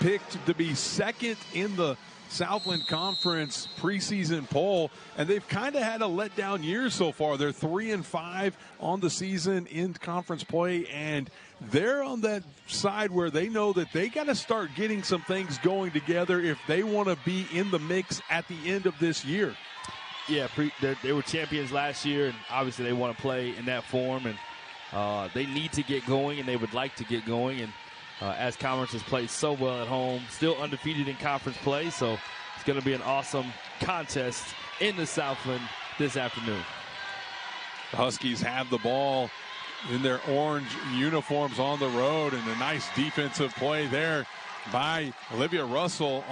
picked to be second in the Southland Conference preseason poll, and they've kind of had a letdown year so far. They're 3-5 on the season in conference play, and they're on that side where they know that they got to start getting some things going together if they want to be in the mix at the end of this year. Yeah, they were champions last year, and obviously they want to play in that form, and they need to get going, and they would like to get going. And as Commerce has played so well at home, still undefeated in conference play, so it's going to be an awesome contest in the Southland this afternoon. The Huskies have the ball in their orange uniforms on the road, and a nice defensive play there by Olivia Russell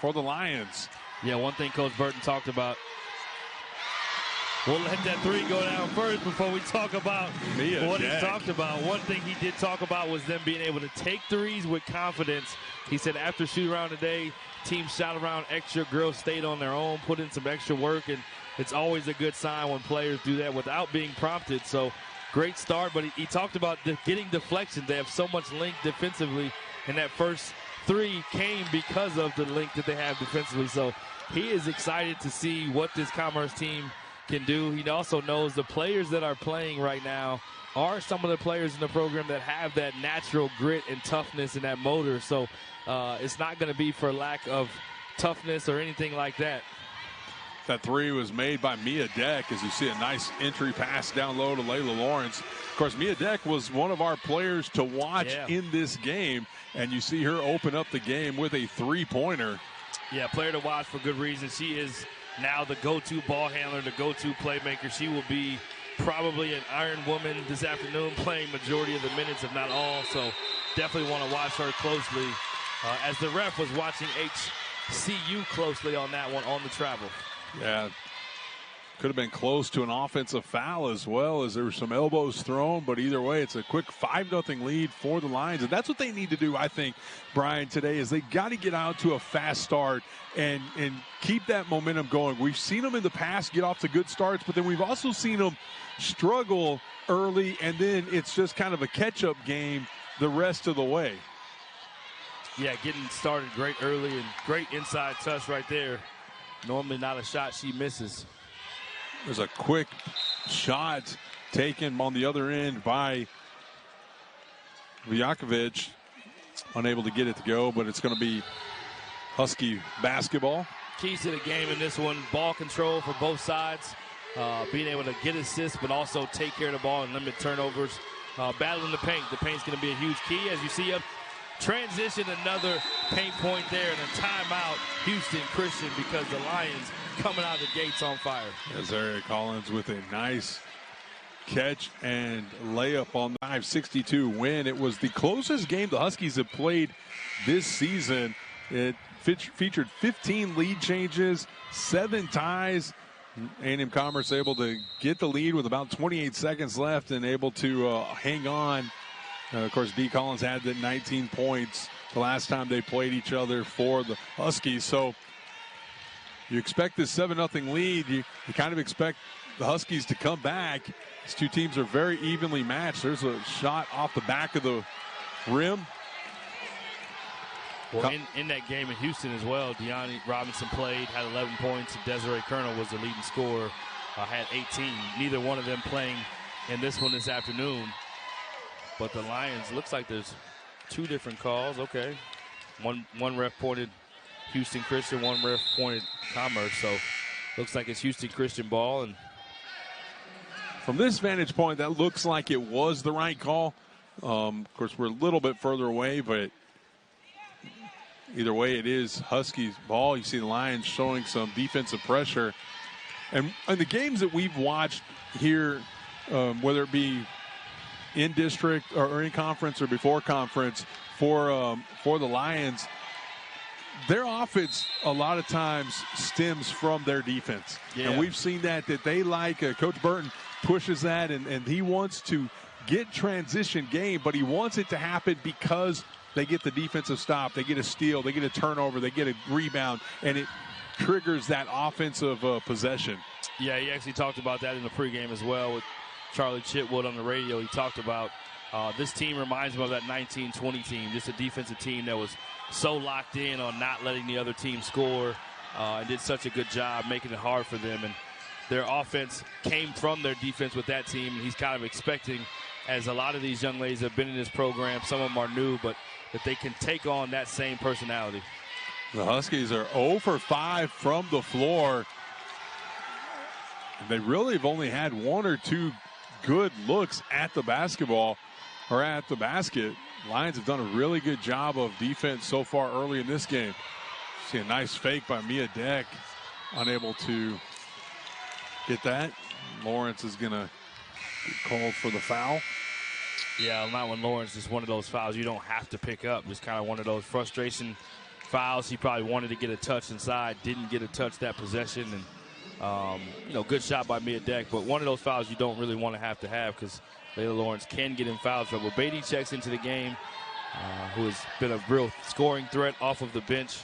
for the Lions. Yeah, one thing Coach Burton talked about. We'll let that three go down first before we talk about what he talked about. One thing he did talk about was them being able to take threes with confidence. He said after shoot around today, teams shot around extra, girls stayed on their own, put in some extra work, and it's always a good sign when players do that without being prompted. So great start, but he talked about getting deflections. They have so much length defensively, and that first three came because of the length that they have defensively. So he is excited to see what this Commerce team can do. He also knows the players that are playing right now are some of the players in the program that have that natural grit and toughness and that motor. So it's not going to be for lack of toughness or anything like that. That three was made by Mia Deck, as you see a nice entry pass down low to Layla Lawrence. Of course, Mia Deck was one of our players to watch in this game, and you see her open up the game with a three-pointer. Yeah, player to watch for good reason. She is now the go-to ball handler, the go-to playmaker. She will be probably an Iron Woman this afternoon, playing majority of the minutes, if not all. So definitely want to watch her closely, as the ref was watching HCU closely on that one on the travel. Yeah, could have been close to an offensive foul as well, as there were some elbows thrown. But either way, it's a quick 5-0 lead for the Lions. And that's what they need to do, I think, Brian, today, is they got to get out to a fast start and keep that momentum going. We've seen them in the past get off to good starts, but then we've also seen them struggle early, and then it's just kind of a catch-up game the rest of the way. Yeah, getting started great early and great inside touch right there. Normally not a shot she misses. There's a quick shot taken on the other end by Vujakovic. Unable to get it to go, but it's going to be Husky basketball. Keys to the game in this one, ball control for both sides. Being able to get assists, but also take care of the ball and limit turnovers. Battling the paint. The paint's going to be a huge key. As you see up, transition, another paint point there, and a timeout, Houston Christian, because the Lions coming out of the gates on fire. Azaria Collins with a nice catch and layup on the 5-62 win. It was the closest game the Huskies have played this season. It featured 15 lead changes, 7 ties. A&M Commerce able to get the lead with about 28 seconds left and able to hang on. Of course, D. Collins had the 19 points the last time they played each other for the Huskies. So you expect this 7-0 lead. You kind of expect the Huskies to come back. These two teams are very evenly matched. There's a shot off the back of the rim. Well, in that game in Houston as well, Deani Robinson played, had 11 points. Desiree Colonel was the leading scorer, had 18. Neither one of them playing in this one this afternoon. But the Lions, looks like there's 2 different calls. Okay. One ref pointed Houston Christian, one ref pointed Commerce. So looks like it's Houston Christian ball. And from this vantage point, that looks like it was the right call. Of course, we're a little bit further away, but either way, it is Huskies ball. You see the Lions showing some defensive pressure. And in the games that we've watched here, whether it be in district or in conference or before conference for the Lions, their offense a lot of times stems from their defense. Yeah. And we've seen that they like, Coach Burton pushes that, and he wants to get transition game, but he wants it to happen because they get the defensive stop, they get a steal, they get a turnover, they get a rebound, and it triggers that offensive possession. Yeah, he actually talked about that in the pregame as well with Charlie Chitwood on the radio. He talked about this team reminds him of that 1920 team, just a defensive team that was so locked in on not letting the other team score and did such a good job making it hard for them. And their offense came from their defense with that team, and he's kind of expecting, as a lot of these young ladies have been in this program, some of them are new, but that they can take on that same personality. The Huskies are 0 for 5 from the floor. They really have only had 1 or 2 good looks at the basketball or at the basket. Lions have done a really good job of defense so far early in this game. See a nice fake by Mia Deck, unable to get that. Lawrence is going to get called for the foul. Yeah, not when Lawrence is one of those fouls you don't have to pick up. Just kind of one of those frustration fouls. He probably wanted to get a touch inside, didn't get a touch that possession, and good shot by Mia Deck. But one of those fouls you don't really want to have because Layla Lawrence can get in foul trouble. Beatty checks into the game, who has been a real scoring threat off of the bench,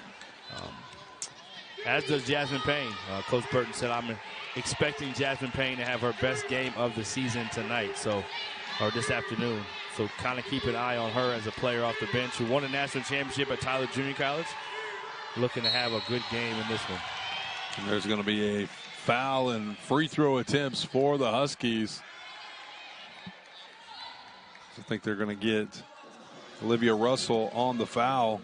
as does Jasmine Payne. Coach Burton said, I'm expecting Jasmine Payne to have her best game of the season tonight, or this afternoon. So kind of keep an eye on her as a player off the bench who won a national championship at Tyler Junior College. Looking to have a good game in this one. And there's going to be a foul and free throw attempts for the Huskies. I think they're going to get Olivia Russell on the foul.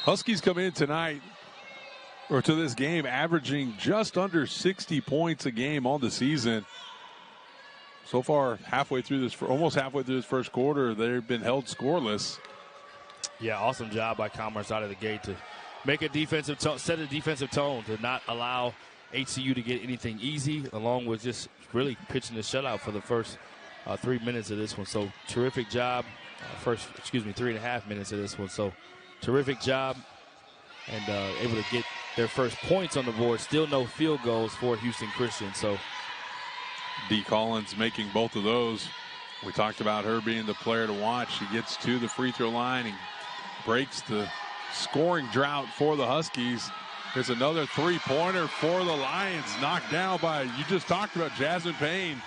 Huskies come in tonight, or to this game, averaging just under 60 points a game on the season. So far, almost halfway through this first quarter, they've been held scoreless. Yeah, awesome job by Commerce out of the gate to make a defensive set a defensive tone to not allow HCU to get anything easy, along with just really pitching the shutout for the first 3 minutes of this one. So terrific job. 3.5 minutes of this one. So terrific job, and able to get their first points on the board. Still no field goals for Houston Christian. So Dee Collins making both of those. We talked about her being the player to watch. She gets to the free throw line and breaks the scoring drought for the Huskies. There's another three-pointer for the Lions, knocked down by, you just talked about, Jasmine Payne.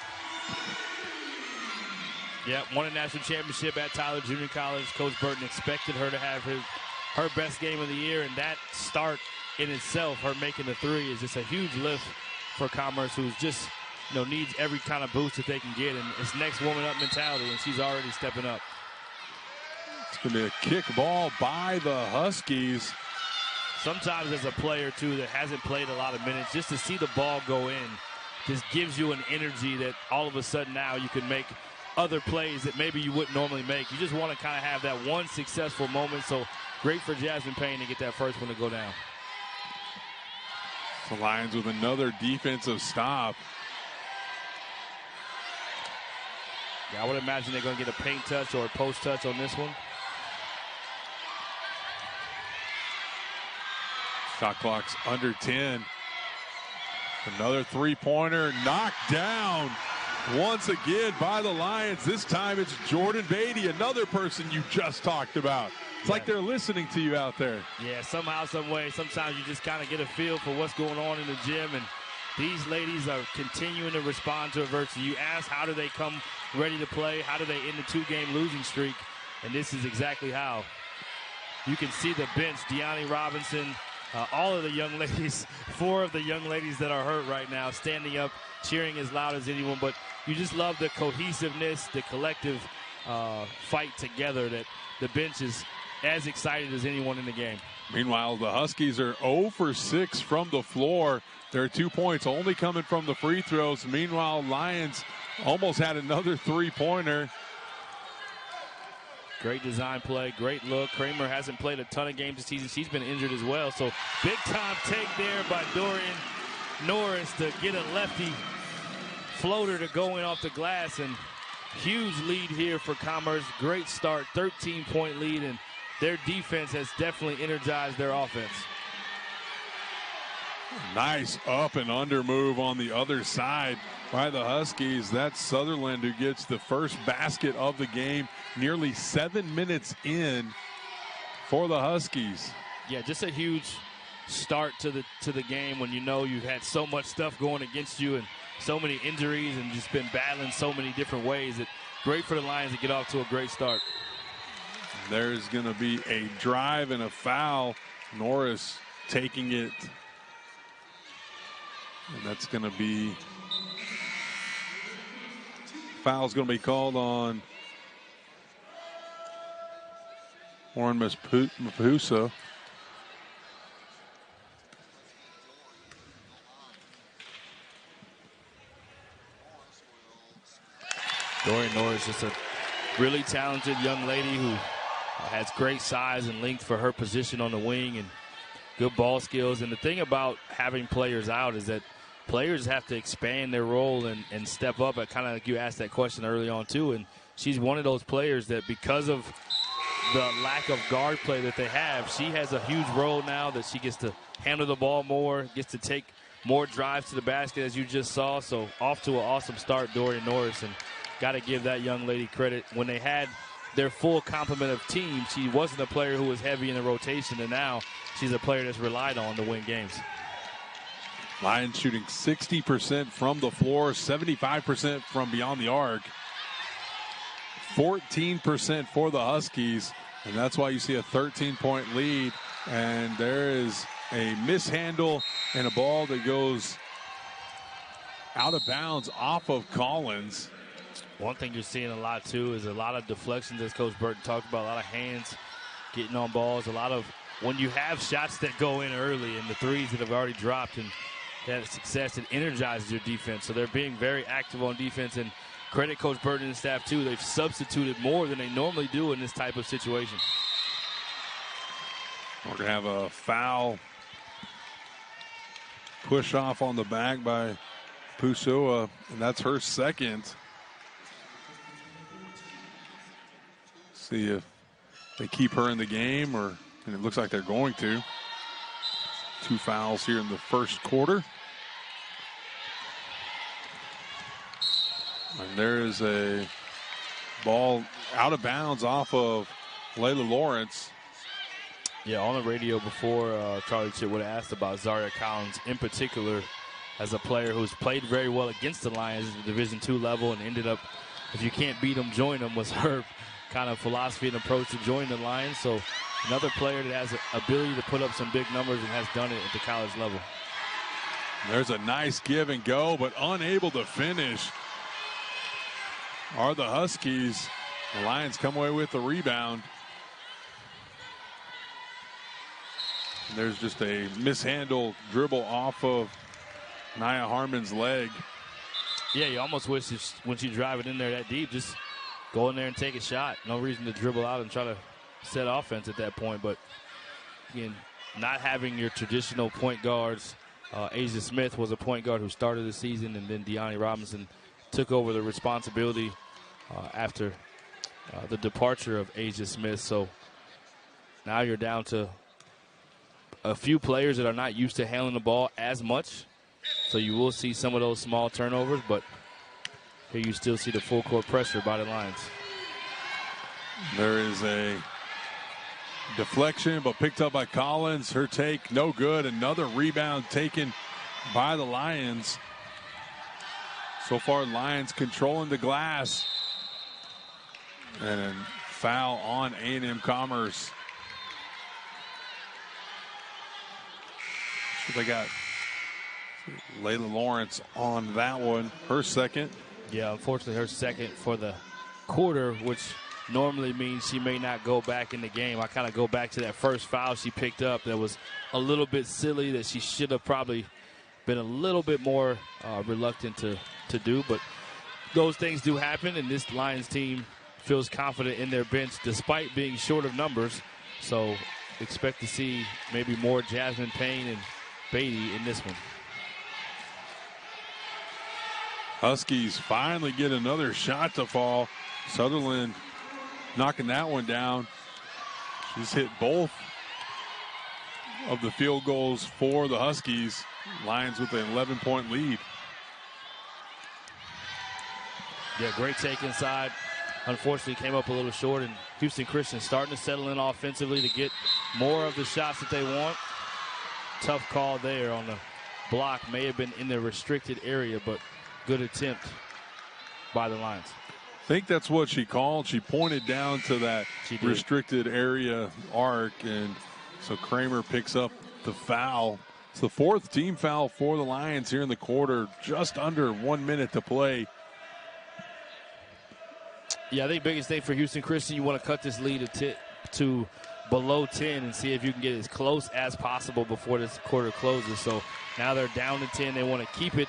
Yeah, won a national championship at Tyler Junior College. Coach Burton expected her to have her best game of the year, and that start in itself, her making the three, is just a huge lift for Commerce, who's just needs every kind of boost that they can get, and it's next woman up mentality, and she's already stepping up. It's going to be a kick ball by the Huskies. Sometimes as a player, too, that hasn't played a lot of minutes, just to see the ball go in just gives you an energy that all of a sudden now you can make other plays that maybe you wouldn't normally make. You just want to kind of have that one successful moment. So great for Jasmine Payne to get that first one to go down. The Lions with another defensive stop. Yeah, I would imagine they're going to get a paint touch or a post touch on this one. Shot clock's under 10. Another three-pointer knocked down once again by the Lions. This time it's Jordan Beatty, another person you just talked about. It's like they're listening to you out there. Yeah, somehow, some way, sometimes you just kind of get a feel for what's going on in the gym, and these ladies are continuing to respond to adversity. You ask, how do they come ready to play? How do they end the two-game losing streak? And this is exactly how. You can see the bench, Deani Robinson, all of the young ladies, 4 of the young ladies that are hurt right now, standing up, cheering as loud as anyone. But you just love the cohesiveness, the collective fight together, that the bench is as excited as anyone in the game. Meanwhile, the Huskies are 0 for 6 from the floor. Their 2 points only coming from the free throws. Meanwhile, Lions almost had another three-pointer. Great design play, great look. Kramer hasn't played a ton of games this season. She's been injured as well. So big-time take there by Dorian Norris to get a lefty floater to go in off the glass. And huge lead here for Commerce. Great start, 13-point lead, and their defense has definitely energized their offense. Nice up and under move on the other side by the Huskies. That's Sutherland who gets the first basket of the game, nearly 7 minutes in for the Huskies. Yeah, just a huge start to the game when you know you've had so much stuff going against you and so many injuries and just been battling so many different ways. That great for the Lions to get off to a great start. There's going to be a drive and a foul. Norris taking it. And that's going to be, foul's going to be called on Warren Mapusa. Dorian Norris, just a really talented young lady who has great size and length for her position on the wing and good ball skills. And the thing about having players out is that players have to expand their role and step up. Kind of like you asked that question early on, too. And she's one of those players that because of the lack of guard play that they have, she has a huge role now that she gets to handle the ball more, gets to take more drives to the basket, as you just saw. So off to an awesome start, Dorian Norris. And got to give that young lady credit. When they had their full complement of teams, she wasn't a player who was heavy in the rotation, and now she's a player that's relied on to win games. Lions shooting 60% from the floor, 75% from beyond the arc, 14% for the Huskies, and that's why you see a 13-point lead. And there is a mishandle and a ball that goes out of bounds off of Collins. One thing you're seeing a lot, too, is a lot of deflections, as Coach Burton talked about, a lot of hands getting on balls, a lot of when you have shots that go in early and the threes that have already dropped and that success, it energizes your defense. So they're being very active on defense, and credit Coach Burton and staff, too. They've substituted more than they normally do in this type of situation. We're going to have a foul push off on the back by Pusua, and that's her second. See if they keep her in the game, and it looks like they're going to. 2 fouls here in the first quarter. And there is a ball out of bounds off of Layla Lawrence. Yeah, on the radio before, Charlie Chit would have asked about Zaria Collins in particular as a player who's played very well against the Lions at the Division II level and ended up, if you can't beat them, join them, was her kind of philosophy and approach to join the Lions. So another player that has the ability to put up some big numbers and has done it at the college level. There's a nice give and go, but unable to finish are the Huskies. The Lions come away with the rebound. And there's just a mishandled dribble off of Nia Harmon's leg. Yeah, you almost wish when you drive it in there that deep, just go in there and take a shot. No reason to dribble out and try to set offense at that point. But, again, not having your traditional point guards. Asia Smith was a point guard who started the season, and then Deani Robinson took over the responsibility after the departure of Asia Smith. So now you're down to a few players that are not used to handling the ball as much. So you will see some of those small turnovers, but here you still see the full court pressure by the Lions. There is a deflection, but picked up by Collins. Her take, no good. Another rebound taken by the Lions. So far, Lions controlling the glass. And a foul on A&M Commerce. So they got Layla Lawrence on that one. Her second. Yeah, unfortunately, her second for the quarter, which normally means she may not go back in the game. I kind of go back to that first foul she picked up that was a little bit silly, that she should have probably been a little bit more reluctant to do. But those things do happen, and this Lions team feels confident in their bench despite being short of numbers. So expect to see maybe more Jasmine Payne and Beatty in this one. Huskies finally get another shot to fall. Sutherland knocking that one down. She's hit both of the field goals for the Huskies. Lions with an 11-point lead. Yeah, great take inside. Unfortunately, came up a little short, and Houston Christian starting to settle in offensively to get more of the shots that they want. Tough call there on the block. May have been in the restricted area, but good attempt by the Lions. think that's what she called. She pointed down to that restricted area arc, and so Kramer picks up the foul. It's the fourth team foul for the Lions here in the quarter, just under 1 minute to play. Yeah, I think biggest thing for Houston Christian, you want to cut this lead to below 10 and see if you can get as close as possible before this quarter closes. So now they're down to 10. They want to keep it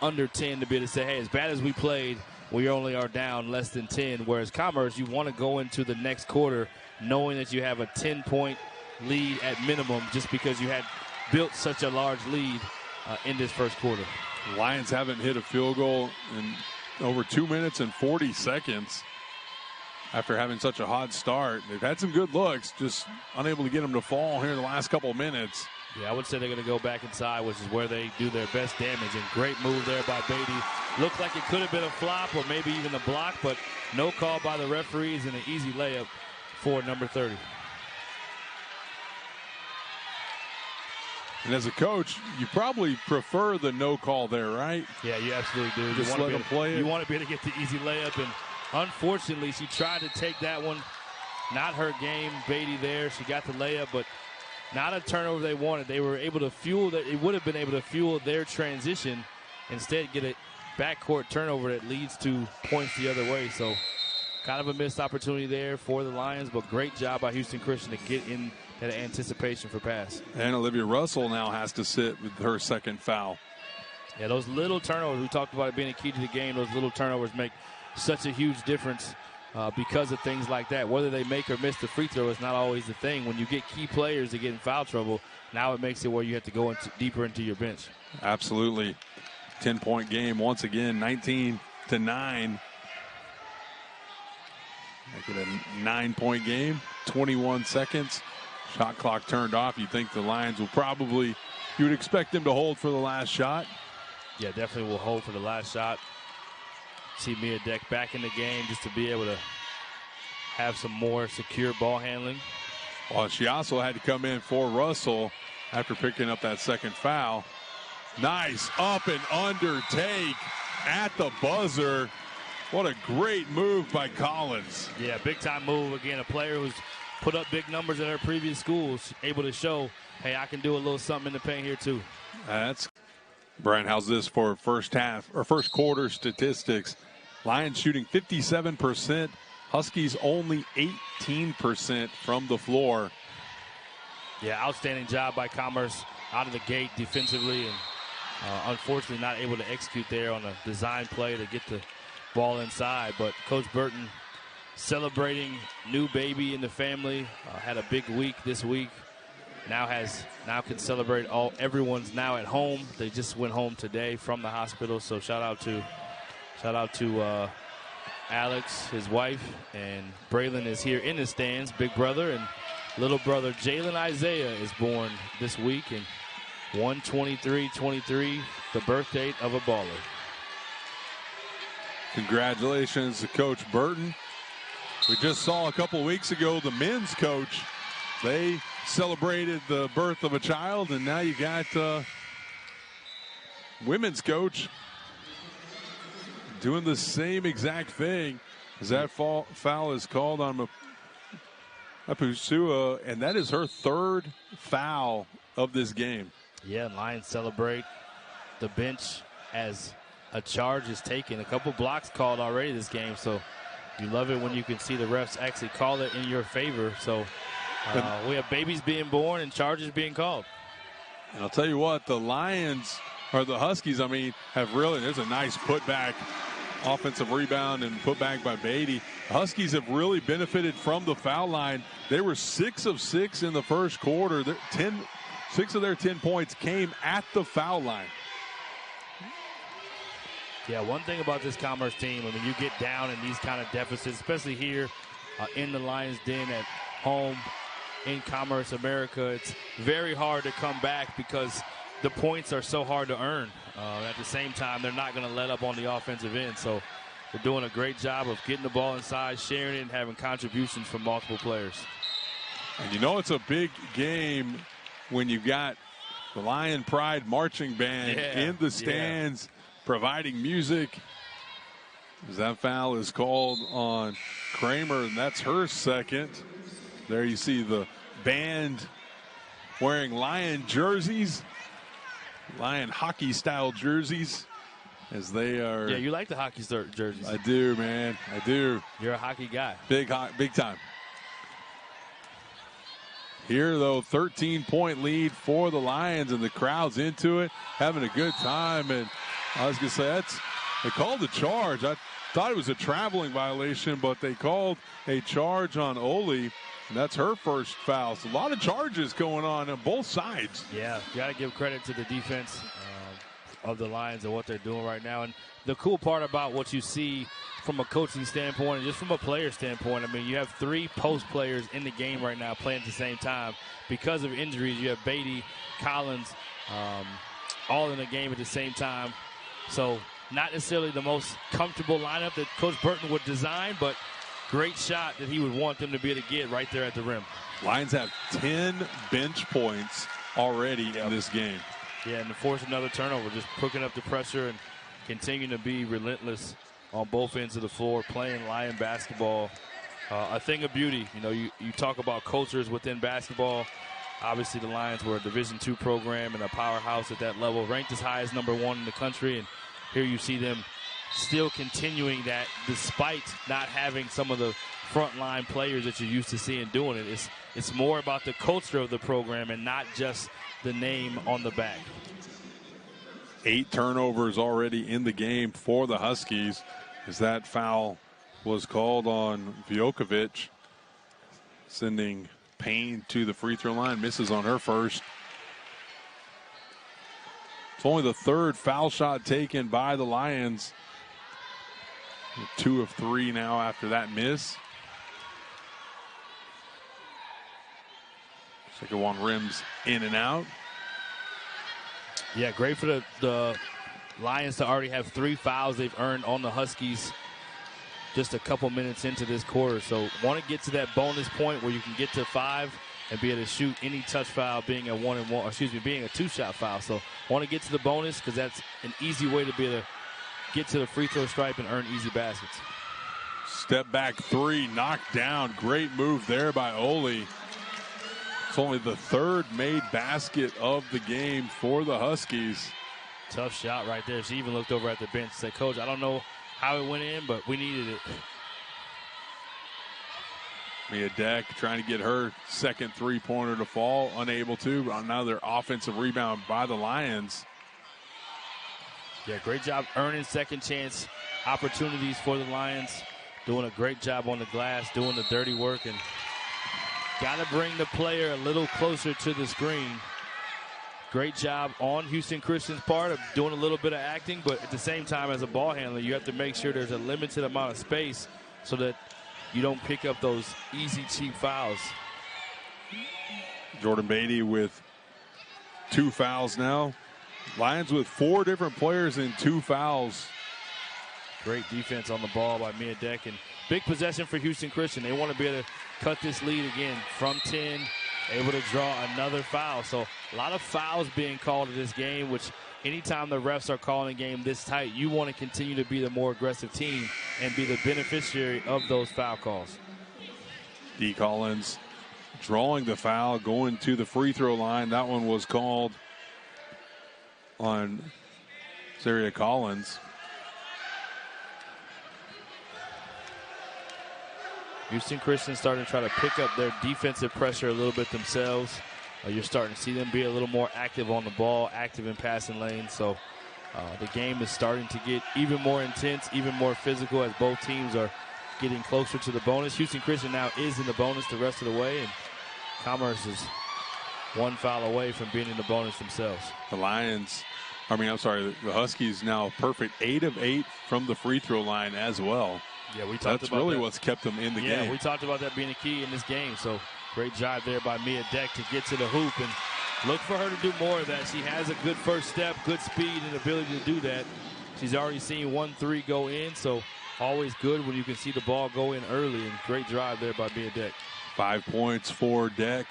under 10 to be able to say, hey, as bad as we played, we only are down less than 10. Whereas Commerce, you want to go into the next quarter knowing that you have a 10-point lead at minimum just because you had built such a large lead in this first quarter. Lions haven't hit a field goal in over 2 minutes and 40 seconds after having such a hot start. They've had some good looks, just unable to get them to fall here in the last couple of minutes. Yeah, I would say they're going to go back inside, which is where they do their best damage. And great move there by Beatty. Looked like it could have been a flop or maybe even a block, but no call by the referees and an easy layup for number 30. And as a coach, you probably prefer the no call there, right? Yeah, you absolutely do. Just let them play it. You want to be able to get the easy layup, and unfortunately, she tried to take that one. Not her game, Beatty there. She got the layup, but not a turnover they wanted. They were able to fuel that. It would have been able to fuel their transition. Instead, get a backcourt turnover that leads to points the other way. So kind of a missed opportunity there for the Lions, but great job by Houston Christian to get in that anticipation for pass. And Olivia Russell now has to sit with her second foul. Yeah, those little turnovers, we talked about it being a key to the game. Those little turnovers make such a huge difference because of things like that. Whether they make or miss the free throw is not always the thing. When you get key players that get in foul trouble, now it makes it where you have to go deeper into your bench. Absolutely. 10-point game once again, 19-9. Make it a 9-point game, 21 seconds. Shot clock turned off. You think the Lions will probably, you would expect them to hold for the last shot? Yeah, definitely will hold for the last shot. See Mia Deck back in the game just to be able to have some more secure ball handling. Well, she also had to come in for Russell after picking up that second foul. Nice up and under take at the buzzer. What a great move by Collins. Yeah, big time move. Again, a player who's put up big numbers at her previous schools, able to show, hey, I can do a little something in the paint here too. That's Brian. How's this for first quarter statistics? Lions shooting 57%. Huskies only 18% from the floor. Yeah, outstanding job by Commerce out of the gate defensively, and unfortunately not able to execute there on a design play to get the ball inside. But Coach Burton celebrating new baby in the family. Had a big week this week. Now can celebrate everyone's now at home. They just went home today from the hospital. So shout out to Alex, his wife, and Braylon is here in the stands, big brother, and little brother Jalen Isaiah is born this week, and 1/23/23, the birth date of a baller. Congratulations to Coach Burton. We just saw a couple weeks ago the men's coach. They celebrated the birth of a child, and now you got women's coach doing the same exact thing. As that foul is called on Mapusua, and that is her third foul of this game. Yeah, Lions celebrate the bench as a charge is taken. A couple blocks called already this game, so you love it when you can see the refs actually call it in your favor. So we have babies being born and charges being called. And I'll tell you what, the Lions, or the Huskies, have really, there's a nice putback, offensive rebound and putback by Beatty. The Huskies have really benefited from the foul line. They were 6 of 6 in the first quarter. 6 of their 10 points came at the foul line. Yeah, one thing about this Commerce team, you get down in these kind of deficits, especially here in the Lions Den at home in Commerce America, it's very hard to come back because the points are so hard to earn. At the same time, they're not going to let up on the offensive end. So they're doing a great job of getting the ball inside, sharing it, and having contributions from multiple players. And it's a big game when you've got the Lion Pride marching band in the stands, providing music. That foul is called on Kramer, and that's her second. There you see the band wearing Lion jerseys, Lion hockey-style jerseys, as they are. Yeah, you like the hockey jerseys. I do, man. I do. You're a hockey guy. Big time. Here, though, 13-point lead for the Lions, and the crowd's into it, having a good time. And I was going to say, they called the charge. I thought it was a traveling violation, but they called a charge on Oli, and that's her first foul. So a lot of charges going on both sides. Yeah, you got to give credit to the defense of the Lions and what they're doing right now. And the cool part about what you see from a coaching standpoint and just from a player standpoint, I mean, you have 3 post players in the game right now playing at the same time. Because of injuries, you have Beatty, Collins, all in the game at the same time. So not necessarily the most comfortable lineup that Coach Burton would design, but great shot that he would want them to be able to get right there at the rim. Lions have 10 bench points already in this game. Yeah, and to force another turnover, just picking up the pressure and continuing to be relentless on both ends of the floor, playing Lion basketball. A thing of beauty. You know, you talk about cultures within basketball. Obviously, the Lions were a Division II program and a powerhouse at that level, ranked as high as #1 in the country. And here you see them still continuing that despite not having some of the frontline players that you're used to seeing doing it. It's more about the culture of the program and not just the name on the back. 8 turnovers already in the game for the Huskies, as that foul was called on Vjokovic, sending Payne to the free throw line. Misses on her first. It's only the 3rd foul shot taken by the Lions. 2 of 3 now after that miss. Second one rims in and out. Yeah, great for the Lions to already have 3 fouls they've earned on the Huskies just a couple minutes into this quarter. So want to get to that bonus point where you can get to 5 and be able to shoot any touch foul being a 1-and-1, being a 2-shot foul. So want to get to the bonus because that's an easy way to be able to get to the free throw stripe and earn easy baskets. Step back 3, knocked down. Great move there by Oli. It's only the 3rd made basket of the game for the Huskies. Tough shot right there. She even looked over at the bench and said, Coach, I don't know how it went in, but we needed it. Mia Deck trying to get her second three-pointer to fall, unable to. Another offensive rebound by the Lions. Yeah, great job earning second chance opportunities for the Lions. Doing a great job on the glass, doing the dirty work, and got to bring the player a little closer to the screen. Great job on Houston Christian's part of doing a little bit of acting, but at the same time, as a ball handler, you have to make sure there's a limited amount of space so that you don't pick up those easy, cheap fouls. Jordan Beatty with 2 fouls now. Lions with 4 different players in 2 fouls. Great defense on the ball by Mia Deck, and big possession for Houston Christian. They want to be able to cut this lead again from 10, able to draw another foul. So a lot of fouls being called in this game, which anytime the refs are calling a game this tight, you want to continue to be the more aggressive team and be the beneficiary of those foul calls. D. Collins drawing the foul, going to the free throw line. That one was called on Zaria Collins. Houston Christian starting to try to pick up their defensive pressure a little bit themselves. You're starting to see them be a little more active on the ball, active in passing lanes. So the game is starting to get even more intense, even more physical as both teams are getting closer to the bonus. Houston Christian now is in the bonus the rest of the way, and Commerce is 1 foul away from being in the bonus themselves. The Huskies now perfect 8 of 8 from the free throw line as well. Yeah, we talked That's about really that. what's kept them in the game. Yeah, we talked about that being a key in this game. So great job there by Mia Deck to get to the hoop, and look for her to do more of that. She has a good first step, good speed, and ability to do that. She's already seen 1 3 go in, so always good when you can see the ball go in early, and great drive there by Mia Deck. 5 points for Deck.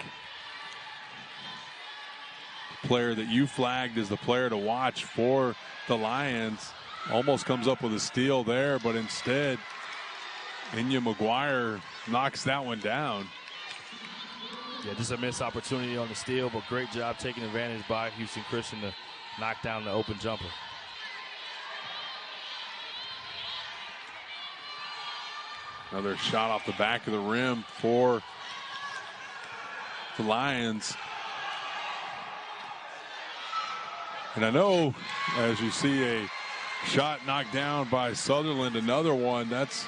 The player that you flagged is the player to watch for the Lions. Almost comes up with a steal there, but instead, Inya McGuire knocks that one down. Yeah, just a missed opportunity on the steal, but great job taking advantage by Houston Christian to knock down the open jumper. Another shot off the back of the rim for the Lions. And I know, as you see a shot knocked down by Sutherland, another one, that's...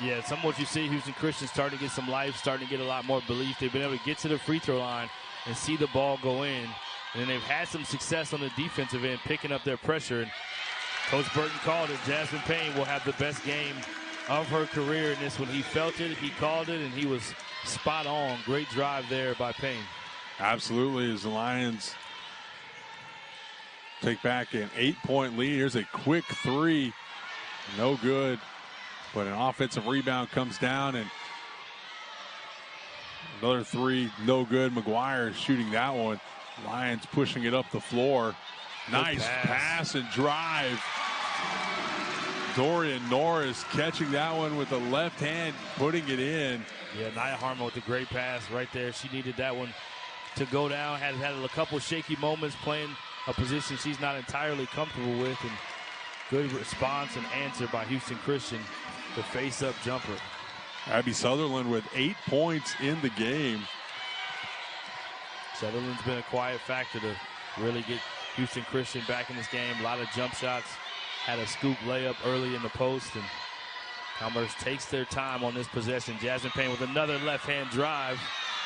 Yeah, some of what you see, Houston Christian starting to get some life, starting to get a lot more belief. They've been able to get to the free throw line and see the ball go in. And then they've had some success on the defensive end, picking up their pressure. And Coach Burton called it. Jasmine Payne will have the best game of her career in this one. He felt it, he called it, and he was spot on. Great drive there by Payne. Absolutely, as the Lions take back an 8-point lead. Here's a quick three. No good. But an offensive rebound comes down, and another three, no good. McGuire shooting that one. Lions pushing it up the floor. Nice pass and drive. Dorian Norris catching that one with the left hand, putting it in. Yeah, Nia Harmon with a great pass right there. She needed that one to go down. Had a couple shaky moments playing a position she's not entirely comfortable with, and good response and answer by Houston Christian. The face-up jumper. Abby Sutherland with 8 points in the game. Sutherland's been a quiet factor to really get Houston Christian back in this game. A lot of jump shots. Had a scoop layup early in the post, and Commerce takes their time on this possession. Jasmine Payne with another left-hand drive.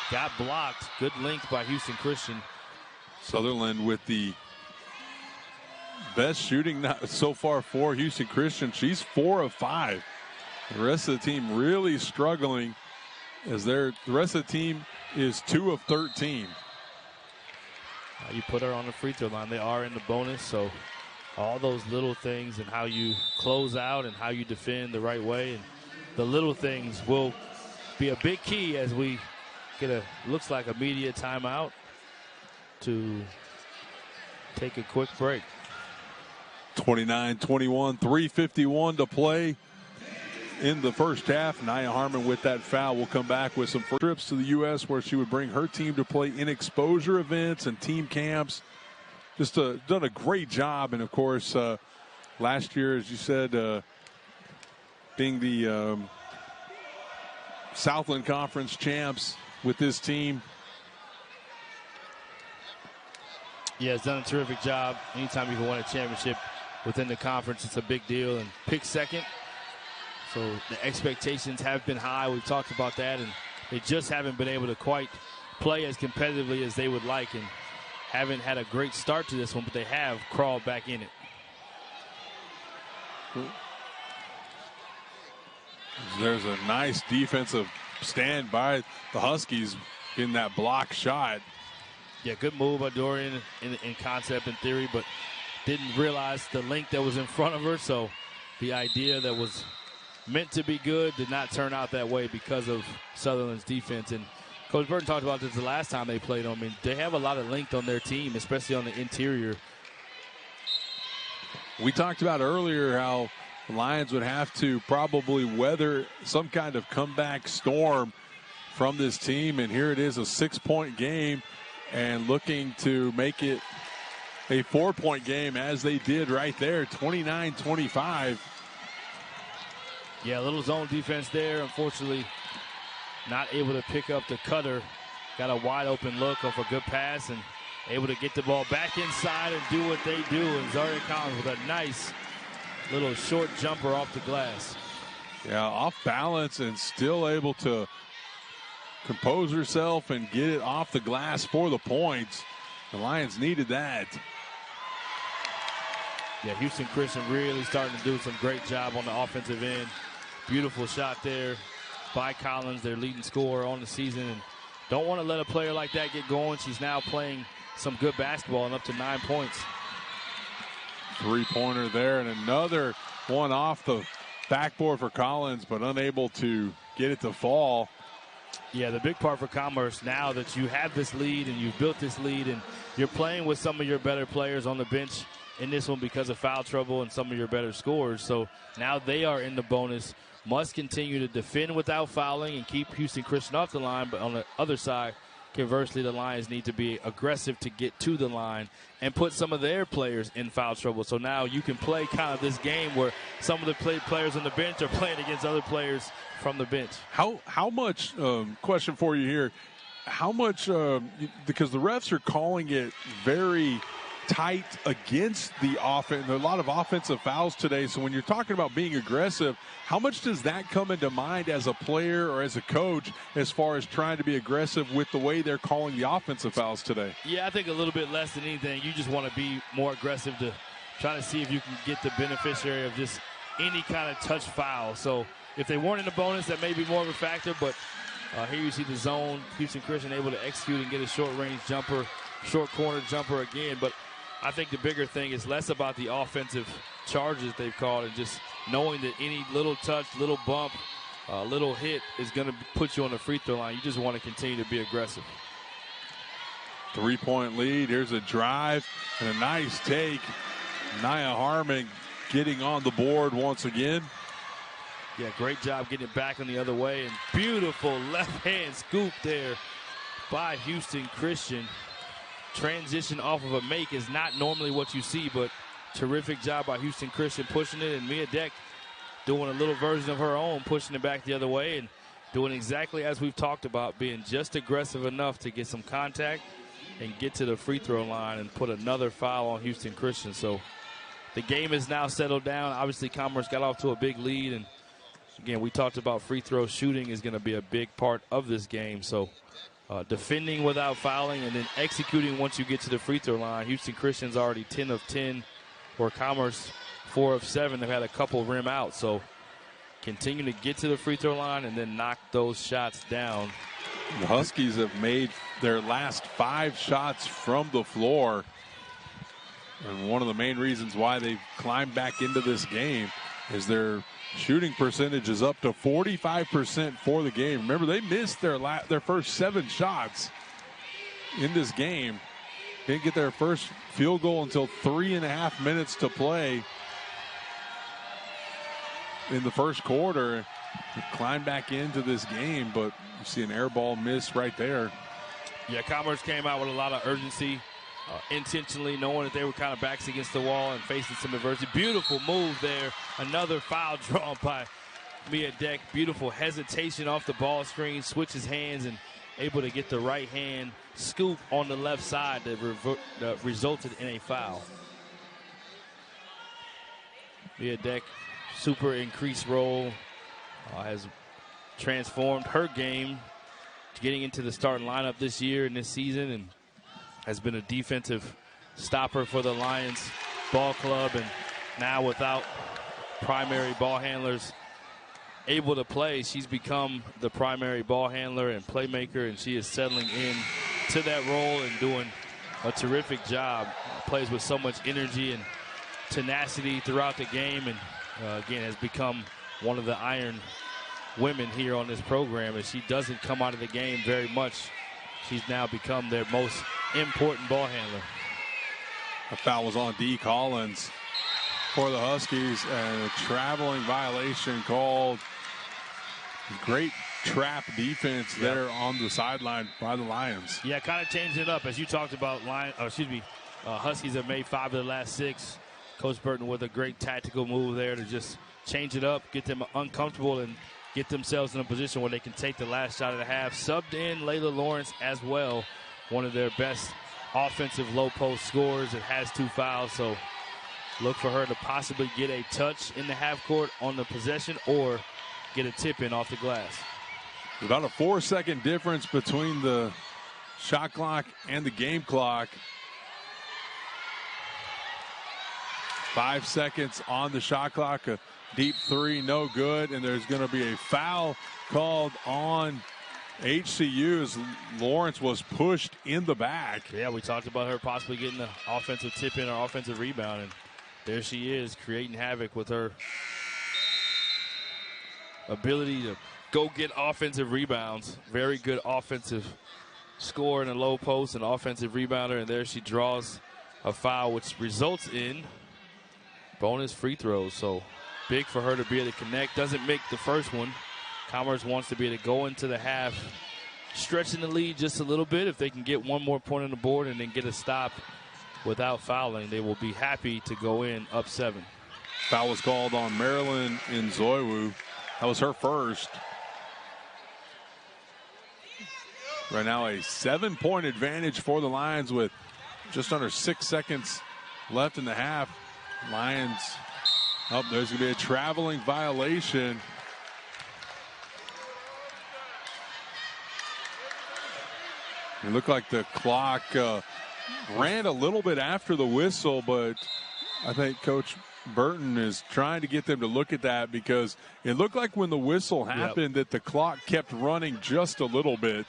Got blocked. Good length by Houston Christian. Sutherland with the best shooting so far for Houston Christian. She's 4 of 5. The rest of the team really struggling as the rest of the team is 2 of 13. You put her on the free throw line. They are in the bonus, so all those little things and how you close out and how you defend the right way, and the little things will be a big key as we get looks like a media timeout to take a quick break. 29-21, 3:51 to play in the first half. Nia Harmon with that foul will come back with some trips to the U.S. where she would bring her team to play in exposure events and team camps. Just done a great job. And, of course, last year, as you said, being the Southland Conference champs with this team. Yeah, it's done a terrific job. Anytime you can win a championship within the conference, it's a big deal. And pick second. So the expectations have been high. We've talked about that, and they just haven't been able to quite play as competitively as they would like, and haven't had a great start to this one, but they have crawled back in it. There's a nice defensive stand by the Huskies in that block shot. Yeah, good move by Dorian in concept and theory, but didn't realize the length that was in front of her, so the idea that was meant to be good did not turn out that way because of Sutherland's defense. And Coach Burton talked about this the last time they played them. I mean, they have a lot of length on their team, especially on the interior. We talked about earlier how the Lions would have to probably weather some kind of comeback storm from this team, and here it is, a 6-point game, and looking to make it a 4-point game as they did right there, 29-25. Yeah, a little zone defense there. Unfortunately, not able to pick up the cutter. Got a wide open look off a good pass and able to get the ball back inside and do what they do. And Zaria Collins with a nice little short jumper off the glass. Yeah, off balance and still able to compose herself and get it off the glass for the points. The Lions needed that. Yeah, Houston Christian really starting to do some great job on the offensive end. Beautiful shot there by Collins, their leading scorer on the season. And don't want to let a player like that get going. She's now playing some good basketball and up to 9 points. Three-pointer there, and another one off the backboard for Collins, but unable to get it to fall. Yeah, the big part for Commerce, now that you have this lead and you've built this lead and you're playing with some of your better players on the bench in this one because of foul trouble and some of your better scorers. So now they are in the bonus. Must continue to defend without fouling and keep Houston Christian off the line. But on the other side, conversely, the Lions need to be aggressive to get to the line and put some of their players in foul trouble. So now you can play kind of this game where some of the players on the bench are playing against other players from the bench. How much, question for you here, how much, because the refs are calling it very tight against the offense. There are a lot of offensive fouls today. So when you're talking about being aggressive, how much does that come into mind as a player or as a coach as far as trying to be aggressive with the way they're calling the offensive fouls today? Yeah, I think a little bit less than anything. You just want to be more aggressive to try to see if you can get the beneficiary of just any kind of touch foul. So if they weren't in the bonus, that may be more of a factor. But here you see the zone. Houston Christian able to execute and get a short-range jumper, short corner jumper again. But I think the bigger thing is less about the offensive charges they've called and just knowing that any little touch, little bump, little hit is going to put you on the free throw line. You just want to continue to be aggressive. 3-point lead. Here's a drive and a nice take. Nia Harmon getting on the board once again. Yeah, great job getting it back on the other way. And beautiful left-hand scoop there by Houston Christian. Transition off of a make is not normally what you see, but terrific job by Houston Christian pushing it, and Mia Deck doing a little version of her own, pushing it back the other way and doing exactly as we've talked about, being just aggressive enough to get some contact and get to the free throw line and put another foul on Houston Christian. So the game is now settled down. Obviously, Commerce got off to a big lead, and again, we talked about free throw shooting is going to be a big part of this game. So defending without fouling and then executing once you get to the free throw line. Houston Christian's already 10 of 10, or Commerce 4 of 7. They've had a couple rim out. So continue to get to the free throw line and then knock those shots down. The Huskies have made their last 5 shots from the floor. And one of the main reasons why they've climbed back into this game is their shooting percentage is up to 45% for the game. Remember, they missed their first 7 shots in this game. Didn't get their first field goal until 3.5 minutes to play in the first quarter. They climbed back into this game, but you see an air ball miss right there. Yeah, Commerce came out with a lot of urgency, intentionally knowing that they were kind of backs against the wall and facing some adversity. Beautiful move there. Another foul drawn by Mia Deck. Beautiful hesitation off the ball screen, switches hands and able to get the right hand scoop on the left side that resulted in a foul. Mia Deck, super increased role, has transformed her game, getting into the starting lineup this year and this season, and has been a defensive stopper for the Lions ball club. And now without primary ball handlers able to play, she's become the primary ball handler and playmaker, and she is settling in to that role and doing a terrific job. Plays with so much energy and tenacity throughout the game, and again has become one of the iron women here on this program. As she doesn't come out of the game very much, she's now become their most important ball handler. A foul was on Dee Collins for the Huskies, and a traveling violation called. Great trap defense there on the sideline by the Lions. Yeah, kind of changing it up. As you talked about, Huskies have made 5 of the last 6. Coach Burton with a great tactical move there to just change it up, get them uncomfortable, and get themselves in a position where they can take the last shot of the half. Subbed in Layla Lawrence as well, one of their best offensive low post scorers. It has 2 fouls, so look for her to possibly get a touch in the half court on the possession or get a tip in off the glass. About a 4-second difference between the shot clock and the game clock. 5 seconds on the shot clock. A deep 3, no good, and there's going to be a foul called on HCU as Lawrence was pushed in the back. Yeah, we talked about her possibly getting the offensive tip in or offensive rebound, and there she is creating havoc with her ability to go get offensive rebounds. Very good offensive score in the low post, and offensive rebounder, and there she draws a foul, which results in bonus free throws. So big for her to be able to connect. Doesn't make the first one. Commerce wants to be able to go into the half, stretching the lead just a little bit. If they can get one more point on the board and then get a stop without fouling, they will be happy to go in up 7. Foul was called on Marilyn Nzoiwu. That was her first. Right now a 7-point advantage for the Lions with just under 6 seconds left in the half. Lions, there's going to be a traveling violation. It looked like the clock ran a little bit after the whistle, but I think Coach Burton is trying to get them to look at that because it looked like when the whistle happened that the clock kept running just a little bit.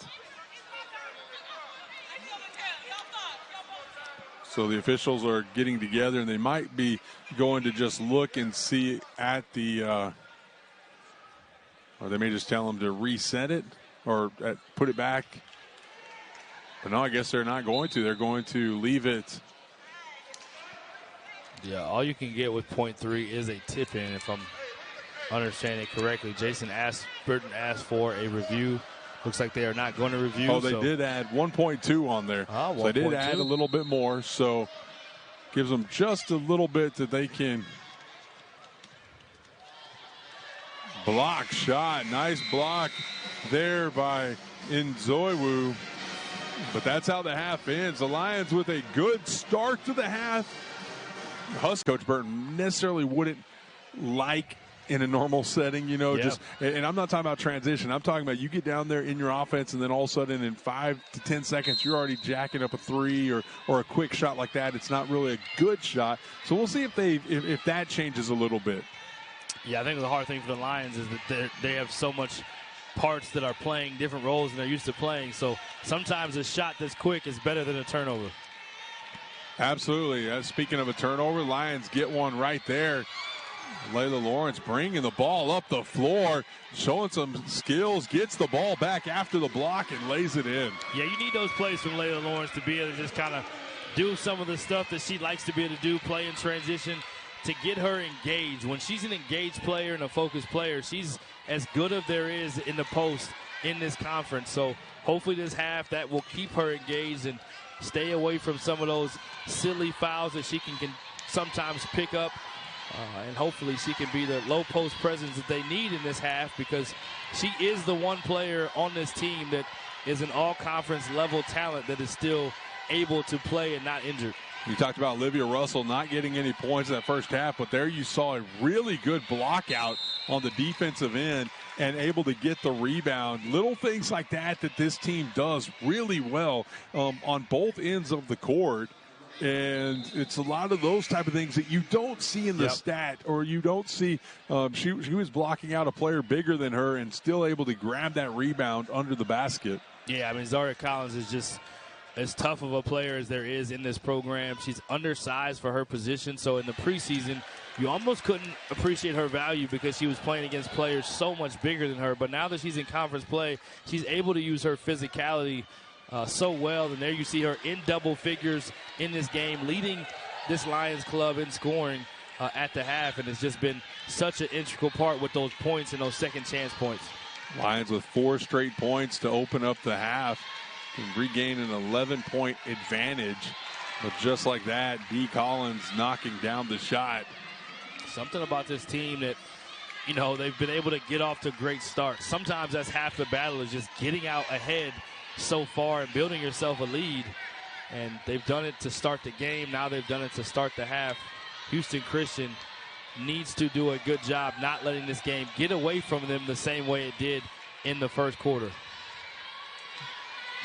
So the officials are getting together, and they might be going to just look and see at the or they may just tell them to reset it or put it back. But no, I guess they're not going to. They're going to leave it. Yeah, all you can get with .3 is a tip-in, if I'm understanding it correctly. Burton asked for a review. Looks like they are not going to review. Oh, they did add 1.2 on there. So they did add a little bit more. So gives them just a little bit that they can block shot. Nice block there by Nzoiwu. But that's how the half ends. The Lions with a good start to the half. Coach Burton necessarily wouldn't like in a normal setting, and I'm not talking about transition. I'm talking about you get down there in your offense, and then all of a sudden in 5 to 10 seconds, you're already jacking up a three or a quick shot like that. It's not really a good shot. So we'll see if that changes a little bit. Yeah, I think the hard thing for the Lions is that they have so much parts that are playing different roles than they're used to playing. So sometimes a shot that's quick is better than a turnover. Absolutely. Speaking of a turnover, Lions get one right there. Layla Lawrence bringing the ball up the floor, showing some skills, gets the ball back after the block and lays it in. Yeah, you need those plays from Layla Lawrence to be able to just kind of do some of the stuff that she likes to be able to do, play in transition, to get her engaged. When she's an engaged player and a focused player, she's as good as there is in the post in this conference. So hopefully this half that will keep her engaged and stay away from some of those silly fouls that she can sometimes pick up. And hopefully she can be the low post presence that they need in this half, because she is the one player on this team that is an all-conference level talent that is still able to play and not injured. You talked about Olivia Russell not getting any points in that first half, but there you saw a really good block out on the defensive end and able to get the rebound. Little things like that this team does really well on both ends of the court. And it's a lot of those type of things that you don't see in the stat, or you don't see. She was blocking out a player bigger than her and still able to grab that rebound under the basket. Yeah, I mean, Zaria Collins is just as tough of a player as there is in this program. She's undersized for her position, so in the preseason, you almost couldn't appreciate her value because she was playing against players so much bigger than her. But now that she's in conference play, she's able to use her physicality so well, and there you see her in double figures in this game, leading this Lions club in scoring at the half, and it's just been such an integral part with those points and those second chance points. Lions with 4 straight points to open up the half and regain an 11-point advantage. But just like that, Dee Collins knocking down the shot. Something about this team that, they've been able to get off to great starts. Sometimes that's half the battle, is just getting out ahead so far and building yourself a lead. And they've done it to start the game. Now they've done it to start the half. Houston Christian needs to do a good job not letting this game get away from them the same way it did in the first quarter.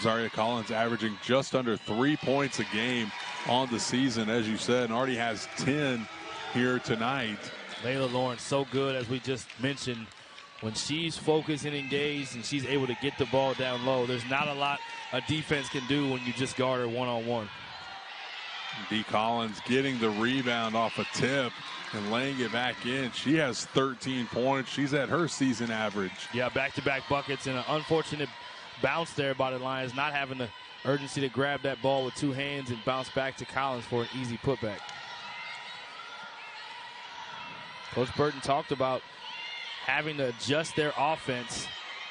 Zaria Collins averaging just under 3 points a game on the season, as you said, and already has 10 here tonight. Layla Lawrence, so good, as we just mentioned. When she's focused and engaged and she's able to get the ball down low, there's not a lot a defense can do when you just guard her one-on-one. Dee Collins getting the rebound off a tip and laying it back in. She has 13 points. She's at her season average. Yeah, back-to-back buckets and an unfortunate bounce there by the Lions, not having the urgency to grab that ball with two hands and bounce back to Collins for an easy putback. Coach Burton talked about having to adjust their offense,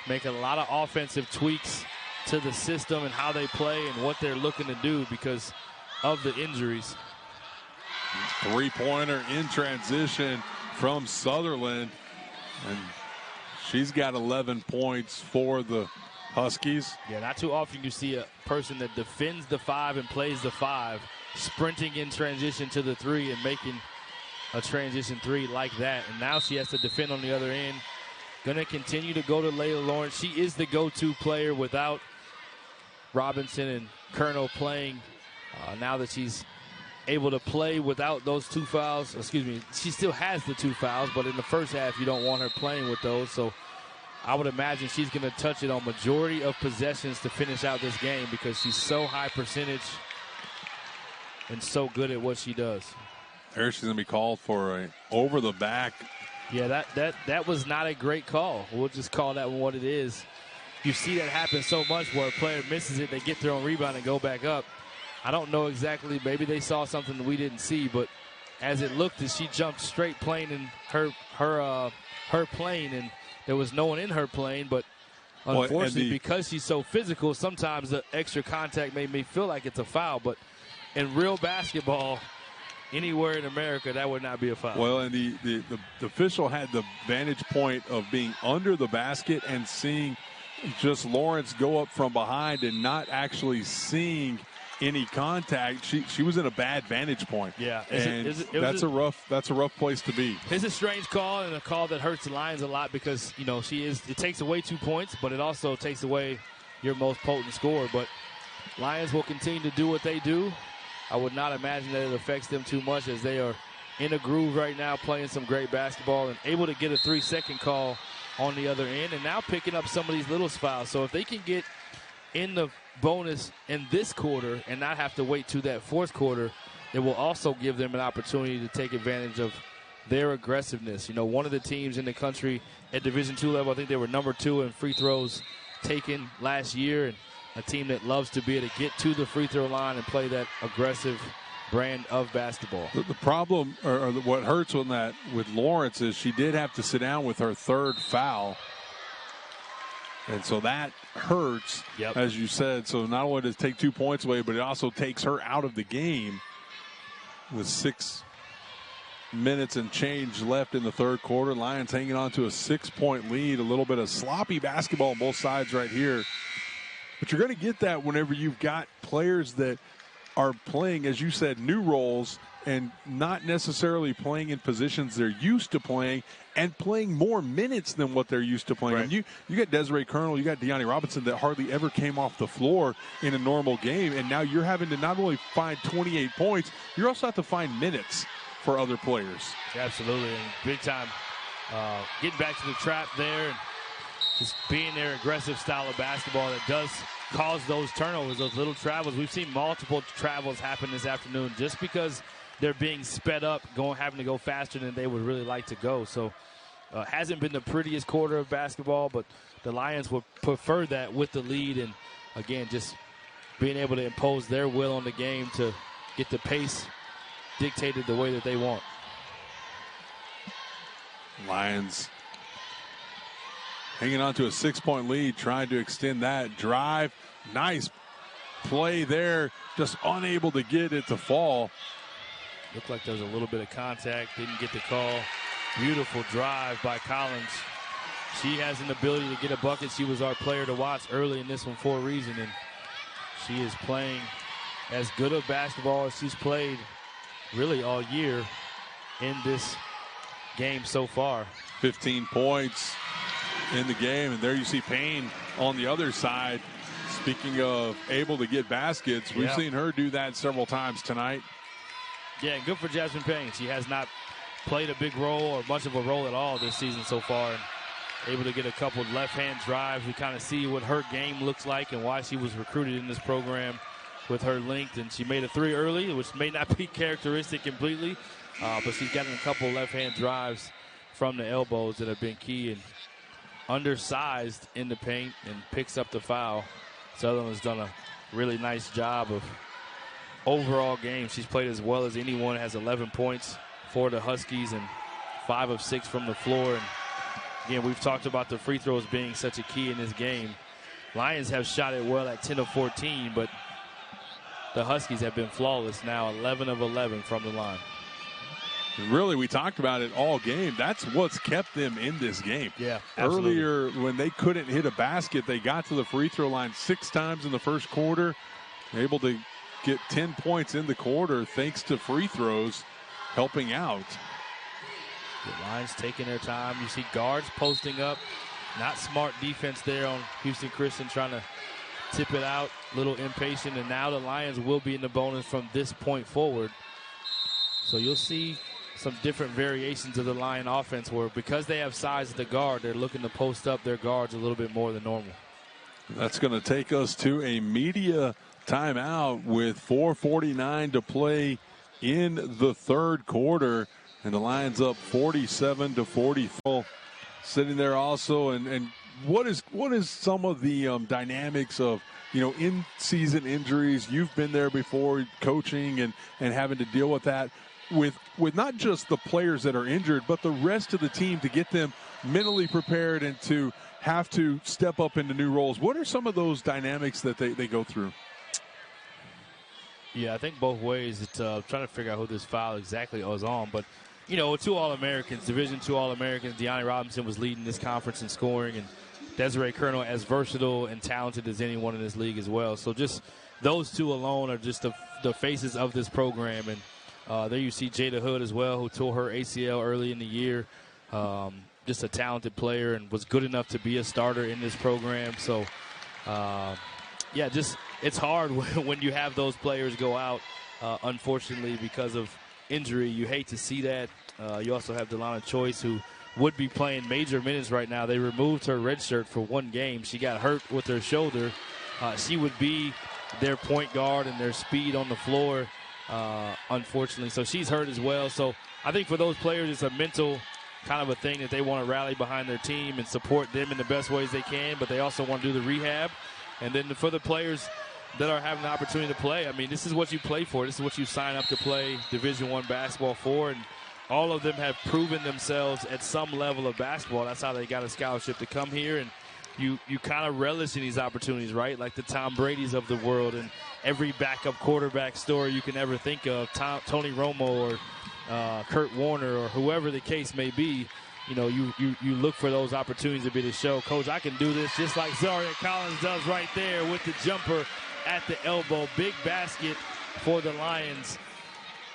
make a lot of offensive tweaks to the system and how they play and what they're looking to do because of the injuries. Three-pointer in transition from Sutherland, and she's got 11 points for the Huskies. Yeah, not too often you see a person that defends the 5 and plays the 5, sprinting in transition to the 3 and making a transition 3 like that. And now she has to defend on the other end. Going to continue to go to Layla Lawrence. She is the go-to player without Robinson and Colonel playing. Now that she's able to play without those 2 fouls. Excuse me, she still has the 2 fouls, but in the first half you don't want her playing with those. So I would imagine she's going to touch it on majority of possessions to finish out this game because she's so high percentage and so good at what she does. There she's going to be called for a over the back. Yeah, that was not a great call. We'll just call that one what it is. You see that happen so much where a player misses it, they get their own rebound and go back up. I don't know exactly. Maybe they saw something that we didn't see, but as it looked, as she jumped straight plane in her plane, and there was no one in her plane. But unfortunately, because she's so physical, sometimes the extra contact made me feel like it's a foul. But in real basketball, anywhere in America, that would not be a foul. Well, and the official had the vantage point of being under the basket and seeing just Lawrence go up from behind and not actually seeing any contact. She was in a bad vantage point. Yeah, that's a rough place to be. It's a strange call and a call that hurts the Lions a lot because it takes away 2 points, but it also takes away your most potent scorer. But Lions will continue to do what they do. I would not imagine that it affects them too much as they are in a groove right now, playing some great basketball and able to get a 3-second call on the other end, and now picking up some of these little fouls. So if they can get in the bonus in this quarter and not have to wait to that fourth quarter, it will also give them an opportunity to take advantage of their aggressiveness. One of the teams in the country at Division II level, I think they were number 2 in free throws taken last year, and a team that loves to be able to get to the free throw line and play that aggressive brand of basketball. The problem, or what hurts on that with Lawrence, is she did have to sit down with her 3rd foul. And so that hurts, as you said. So not only does it take 2 points away, but it also takes her out of the game with 6 minutes and change left in the 3rd quarter. Lions hanging on to a 6-point lead. A little bit of sloppy basketball on both sides right here. But you're going to get that whenever you've got players that are playing, as you said, new roles and not necessarily playing in positions they're used to playing and playing more minutes than what they're used to playing. Right. And you got Desiree Colonel, you got Deani Robinson that hardly ever came off the floor in a normal game, and now you're having to not only find 28 points, you also have to find minutes for other players. Absolutely, and big time getting back to the trap there and just being their aggressive style of basketball that does cause those turnovers, those little travels. We've seen multiple travels happen this afternoon just because they're being sped up, having to go faster than they would really like to go. So hasn't been the prettiest quarter of basketball, but the Lions would prefer that with the lead and, again, just being able to impose their will on the game to get the pace dictated the way that they want. Lions hanging on to a 6-point lead, trying to extend that drive. Nice play there, just unable to get it to fall. Looked like there was a little bit of contact, didn't get the call. Beautiful drive by Collins. She has an ability to get a bucket. She was our player to watch early in this one for a reason, and she is playing as good of basketball as she's played really all year in this game so far. 15 points in the game, and there you see Payne on the other side. Speaking of able to get baskets, we've seen her do that several times tonight. Yeah, good for Jasmine Payne. She has not played a big role or much of a role at all this season so far, and able to get a couple of left-hand drives. We kind of see what her game looks like and why she was recruited in this program with her length, and she made a 3 early, which may not be characteristic completely but she's gotten a couple left-hand drives from the elbows that have been key, and undersized in the paint and picks up the foul. Sutherland's done a really nice job of overall game. She's played as well as anyone, has 11 points for the Huskies and 5 of 6 from the floor. And again, we've talked about the free throws being such a key in this game. Lions have shot it well at 10 of 14, but the Huskies have been flawless now, 11 of 11 from the line. Really, we talked about it all game. That's what's kept them in this game. Yeah, absolutely. Earlier, when they couldn't hit a basket, they got to the free throw line 6 times in the first quarter. Able to get 10 points in the quarter thanks to free throws helping out. The Lions taking their time. You see guards posting up. Not smart defense there on Houston Christian, trying to tip it out. A little impatient, and now the Lions will be in the bonus from this point forward. So you'll see some different variations of the Lion offense where, because they have size at the guard, they're looking to post up their guards a little bit more than normal. That's going to take us to a media timeout with 4:49 to play in the third quarter, and the Lions up 47-40. Sitting there also, and what is some of the dynamics of, in-season injuries? You've been there before, coaching and having to deal with that. With not just the players that are injured, but the rest of the team, to get them mentally prepared and to have to step up into new roles. What are some of those dynamics that they go through? Yeah, I think both ways. It's trying to figure out who this foul exactly was on. But, 2 All-Americans, Division II All-Americans. De'Ani Robinson was leading this conference in scoring, and Desiree Colonel as versatile and talented as anyone in this league as well. So just those 2 alone are just the faces of this program. And there you see Jada Hood as well, who tore her ACL early in the year. Just a talented player and was good enough to be a starter in this program. So, it's hard when you have those players go out, unfortunately, because of injury. You hate to see that. You also have Delana Choice, who would be playing major minutes right now. They removed her red shirt for 1 game. She got hurt with her shoulder. She would be their point guard and their speed on the floor, unfortunately. So she's hurt as well. So I think for those players, it's a mental kind of a thing that they want to rally behind their team and support them in the best ways they can, but they also want to do the rehab. And then for the players that are having the opportunity to play, I mean, this is what you play for. This is what you sign up to play Division I basketball for, and all of them have proven themselves at some level of basketball. That's how they got a scholarship to come here, and you kind of relish in these opportunities, right? Like the Tom Brady's of the world and every backup quarterback story you can ever think of, Tony Romo or Kurt Warner or whoever the case may be. You look for those opportunities to be to show, Coach, I can do this, just like Zaria Collins does right there with the jumper at the elbow. Big basket for the Lions.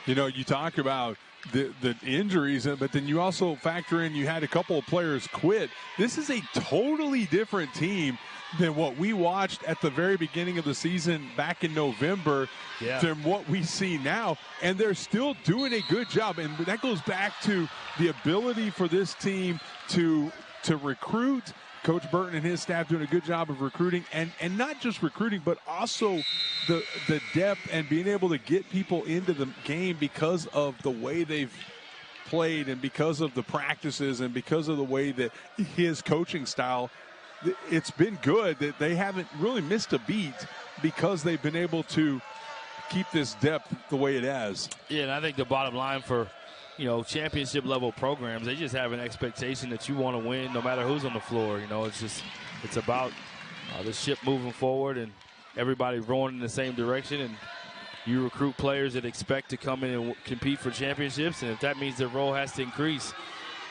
You talk about the injuries, but then you also factor in you had a couple of players quit. This is a totally different team than what we watched at the very beginning of the season back in November than what we see now. And they're still doing a good job. And that goes back to the ability for this team to recruit. Coach Burton and his staff doing a good job of recruiting, and not just recruiting, but also the depth and being able to get people into the game because of the way they've played and because of the practices and because of the way that his coaching style. It's been good that they haven't really missed a beat because they've been able to keep this depth the way it has. Yeah, and I think the bottom line for championship level programs, they just have an expectation that you want to win no matter who's on the floor. It's about the ship moving forward and everybody rowing in the same direction, and you recruit players that expect to come in and compete for championships, and if that means their role has to increase,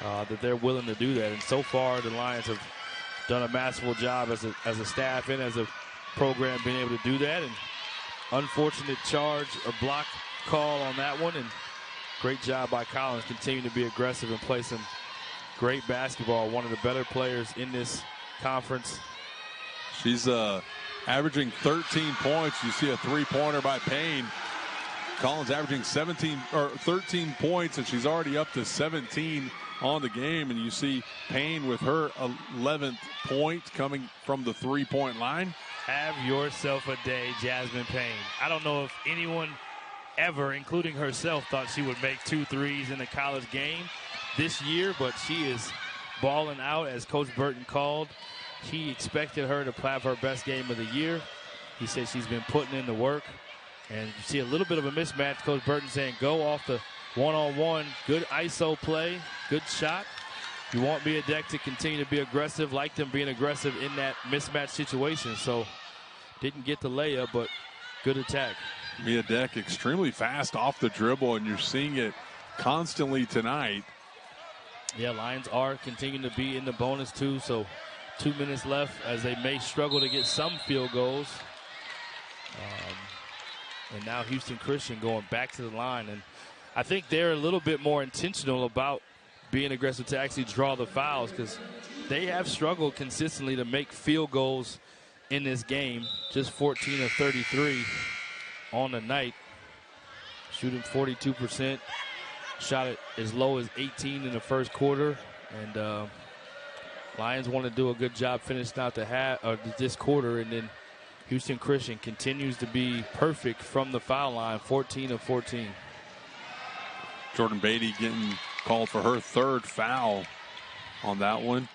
that they're willing to do that. And so far the Lions have done a masterful job as a staff and as a program being able to do that. And unfortunate charge, a block call on that one, and great job by Collins, continuing to be aggressive and play some great basketball. One of the better players in this conference. She's averaging 13 points. You see a three-pointer by Payne. Collins averaging 13 points, and she's already up to 17 on the game. And you see Payne with her 11th point coming from the three-point line. Have yourself a day, Jasmine Payne. I don't know if anyone ever, including herself, thought she would make 2 threes in a college game this year, but she is balling out, as Coach Burton called. He expected her to have her best game of the year. He said she's been putting in the work. And you see a little bit of a mismatch. Coach Burton saying go off the one-on-one. Good ISO play, good shot. You want Mia Deck to continue to be aggressive, like them being aggressive in that mismatch situation. So didn't get the layup, but good attack. Mia Deck extremely fast off the dribble, and you're seeing it constantly tonight. Yeah, Lions are continuing to be in the bonus too, so 2 minutes left as they may struggle to get some field goals. And now Houston Christian going back to the line. And I think they're a little bit more intentional about being aggressive to actually draw the fouls, because they have struggled consistently to make field goals in this game. Just 14 of 33 on the night. Shooting 42%. Shot it as low as 18 in the first quarter. And Lions want to do a good job finishing out this quarter. And then Houston Christian continues to be perfect from the foul line, 14 of 14. Jordan Beatty getting called for her third foul on that one.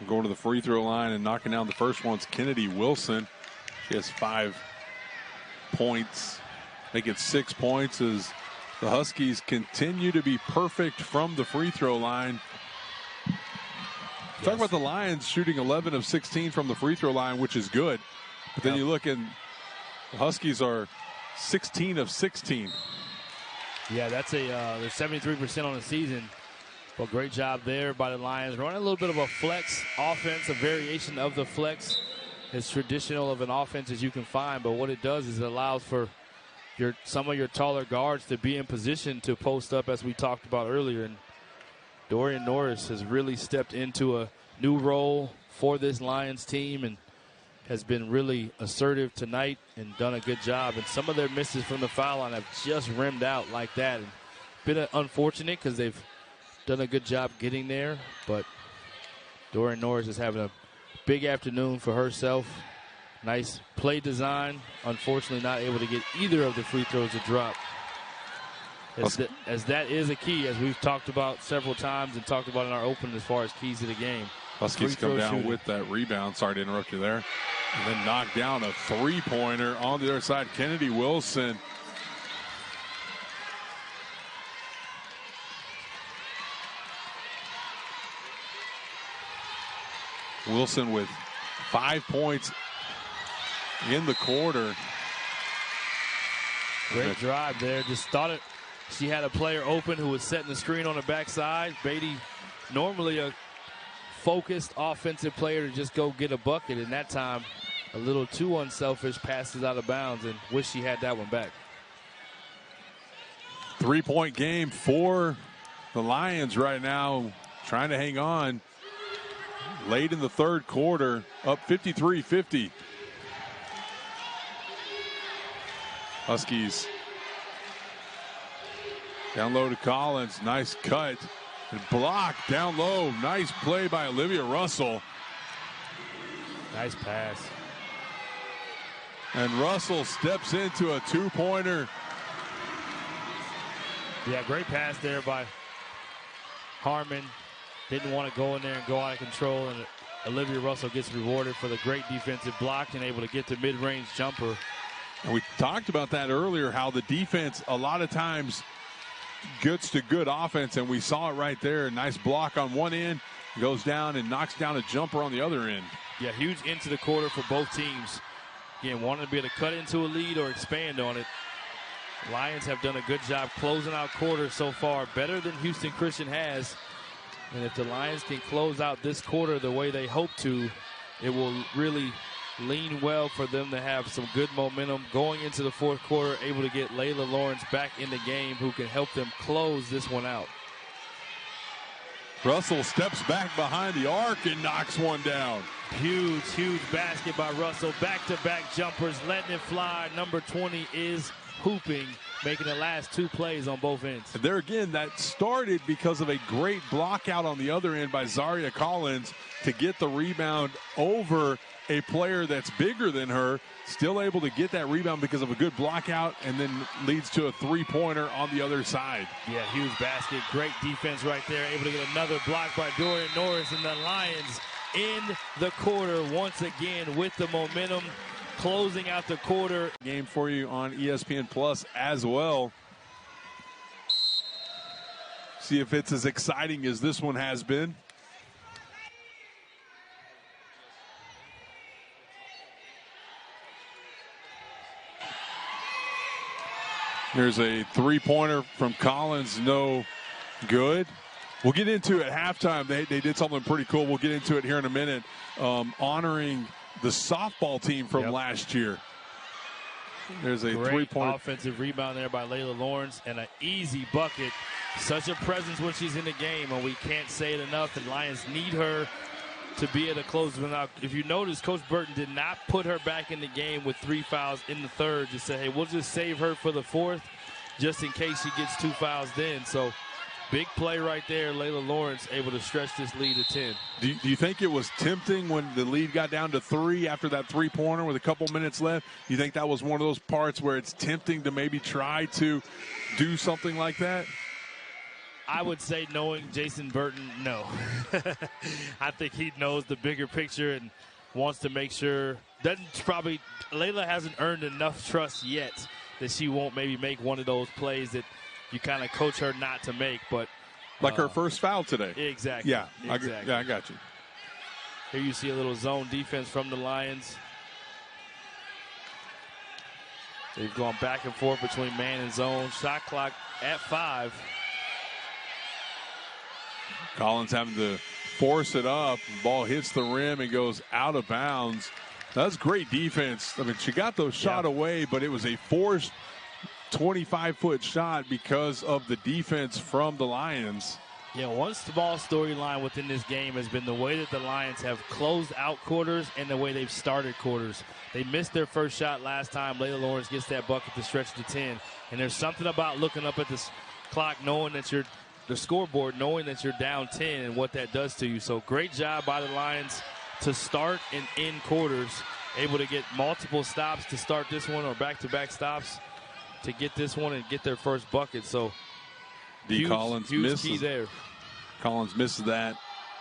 Going to the free throw line and knocking down the first one's Kennedy Wilson. She has 5 points. Make it 6 points as the Huskies continue to be perfect from the free throw line. Yes. Talk about the Lions shooting 11 of 16 from the free throw line, which is good. But then you look and the Huskies are 16 of 16. Yeah, that's they're 73% on the season. Well, great job there by the Lions. Running a little bit of a flex offense, a variation of the flex. As traditional of an offense as you can find, but what it does is it allows for some of your taller guards to be in position to post up, as we talked about earlier. And Dorian Norris has really stepped into a new role for this Lions team and has been really assertive tonight and done a good job. And some of their misses from the foul line have just rimmed out like that. And been unfortunate because they've done a good job getting there. But Dorian Norris is having a big afternoon for herself. Nice play design. Unfortunately, not able to get either of the free throws to drop. As that is a key, as we've talked about several times and talked about in our open as far as keys to the game. Huskies come down with that rebound. Sorry to interrupt you there. And then knock down a three-pointer on the other side. Kennedy Wilson. Wilson with 5 points in the quarter. Great drive there. Just thought it. She had a player open who was setting the screen on the backside. Beatty, normally a focused offensive player to just go get a bucket, and that time a little too unselfish, passes out of bounds, and wish she had that one back. 3-point game for the Lions right now, trying to hang on. Late in the third quarter, up 53-50. Huskies down low to Collins. Nice cut. And blocked down low. Nice play by Olivia Russell. Nice pass. And Russell steps into a two-pointer. Yeah, great pass there by Harmon. Didn't want to go in there and go out of control, and Olivia Russell gets rewarded for the great defensive block and able to get the mid-range jumper. And we talked about that earlier, how the defense a lot of times gets to good offense, and we saw it right there. Nice block on one end, goes down and knocks down a jumper on the other end. Yeah, huge into the quarter for both teams. Again, wanting to be able to cut into a lead or expand on it. Lions have done a good job closing out quarters so far, better than Houston Christian has. And if the Lions can close out this quarter the way they hope to, it will really lean well for them to have some good momentum going into the fourth quarter, able to get Layla Lawrence back in the game who can help them close this one out. Russell steps back behind the arc and knocks one down. Huge, huge basket by Russell. Back-to-back jumpers, letting it fly. Number 20 is hooping, making the last two plays on both ends. And there again, that started because of a great block out on the other end by Zaria Collins. to get the rebound over a player that's bigger than her, still able to get that rebound because of a good block out, and then leads to a three-pointer on the other side. Yeah, huge basket. Great defense right there. Able to get another block by Dorian Norris, and the Lions in the quarter once again with the momentum, closing out the quarter. Game for you on ESPN Plus as well. See if it's as exciting as this one has been. There's a three-pointer from Collins, no good. We'll get into it at halftime. They did something pretty cool. We'll get into it here in a minute, honoring the softball team from last year. There's a three-point offensive rebound there by Layla Lawrence, and an easy bucket. Such a presence when she's in the game, and we can't say it enough. The Lions need her to be able to close them out. If you notice, Coach Burton did not put her back in the game with 3 fouls in the third. Just said, hey, we'll just save her for the fourth just in case she gets 2 fouls then. So big play right there. Layla Lawrence able to stretch this lead to 10. Do you think it was tempting when the lead got down to 3 after that three-pointer with a couple minutes left? You think that was one of those parts where it's tempting to maybe try to do something like that? I would say, knowing Jason Burton, no. I think he knows the bigger picture and wants to make sure. Layla hasn't earned enough trust yet that she won't maybe make one of those plays that you kind of coach her not to make. But like her first foul today. Exactly. Yeah, exactly. I got you. Here you see a little zone defense from the Lions. They've gone back and forth between man and zone. Shot clock at 5. Collins having to force it up. Ball hits the rim and goes out of bounds. That's great defense. I mean, she got those shot away, but it was a forced 25-foot shot because of the defense from the Lions. Yeah, one small storyline within this game has been the way that the Lions have closed out quarters and the way they've started quarters. They missed their first shot last time. Layla Lawrence gets that bucket to stretch to 10. And there's something about looking up at this clock, knowing that the scoreboard, knowing that you're down 10 and what that does to you. So great job by the Lions to start and end quarters, able to get multiple stops to start this one or back-to-back stops to get this one and get their first bucket. So Collins huge key there. Collins misses that,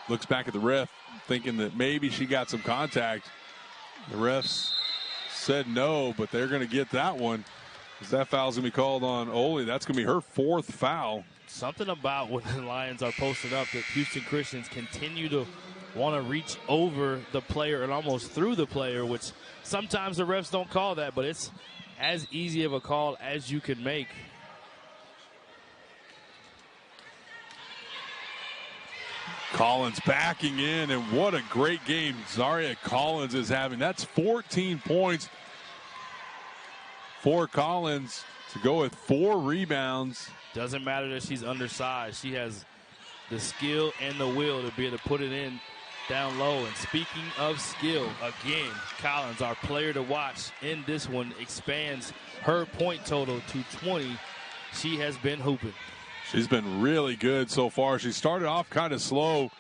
looks back at the ref thinking that maybe she got some contact. The refs said no, but they're going to get that one. That foul's going to be called on Ole. That's going to be her 4th foul. Something about when the Lions are posted up that Houston Christians continue to want to reach over the player and almost through the player, which sometimes the refs don't call that, but it's as easy of a call as you can make. Collins backing in, and what a great game Zaria Collins is having. That's 14 points for Collins to go with 4 rebounds. Doesn't matter that she's undersized. She has the skill and the will to be able to put it in down low. And speaking of skill, again, Collins, our player to watch in this one, expands her point total to 20. She has been hooping. She's been really good so far. She started off kind of slow,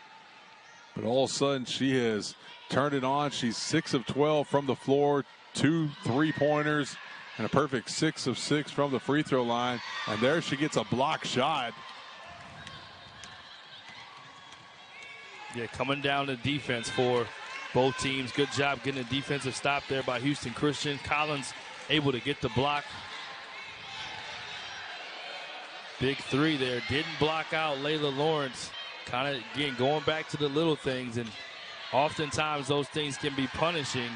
but all of a sudden she has turned it on. She's 6 of 12 from the floor, 2 3-pointers, and a perfect 6 of 6 from the free throw line. And there she gets a block shot. Yeah, coming down to defense for both teams. Good job getting a defensive stop there by Houston Christian. Collins able to get the block. Big 3 there. Didn't block out Layla Lawrence. Kind of, again, going back to the little things. And oftentimes those things can be punishing.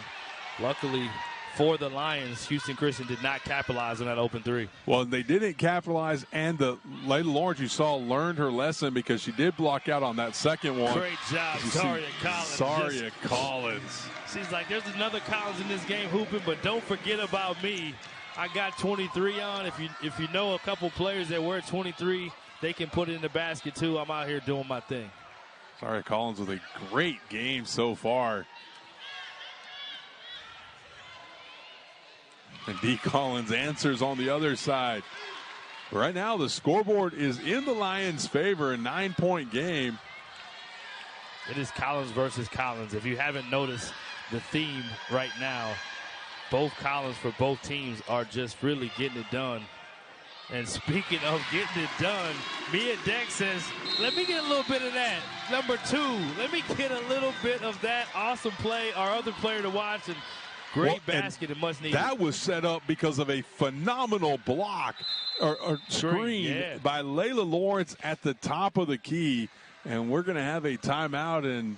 Luckily for the Lions, Houston Christian did not capitalize on that open 3. Well, they didn't capitalize, and the Layla Lawrence, you saw, learned her lesson because she did block out on that second one. Great job, Zaria Collins. Zaria Collins. She's like, there's another Collins in this game hooping, but don't forget about me. I got 23 on. If you know a couple players that wear 23, they can put it in the basket too. I'm out here doing my thing. Zaria Collins with a great game so far. And D. Collins answers on the other side. Right now, the scoreboard is in the Lions' favor, a 9-point game. It is Collins versus Collins. If you haven't noticed the theme right now, both Collins for both teams are just really getting it done. And speaking of getting it done, Mia Deck says, let me get a little bit of that. Number 2, let me get a little bit of that awesome play, our other player to watch, and great basket and much needed. That was set up because of a phenomenal block or screen by Layla Lawrence at the top of the key. And we're going to have a timeout. And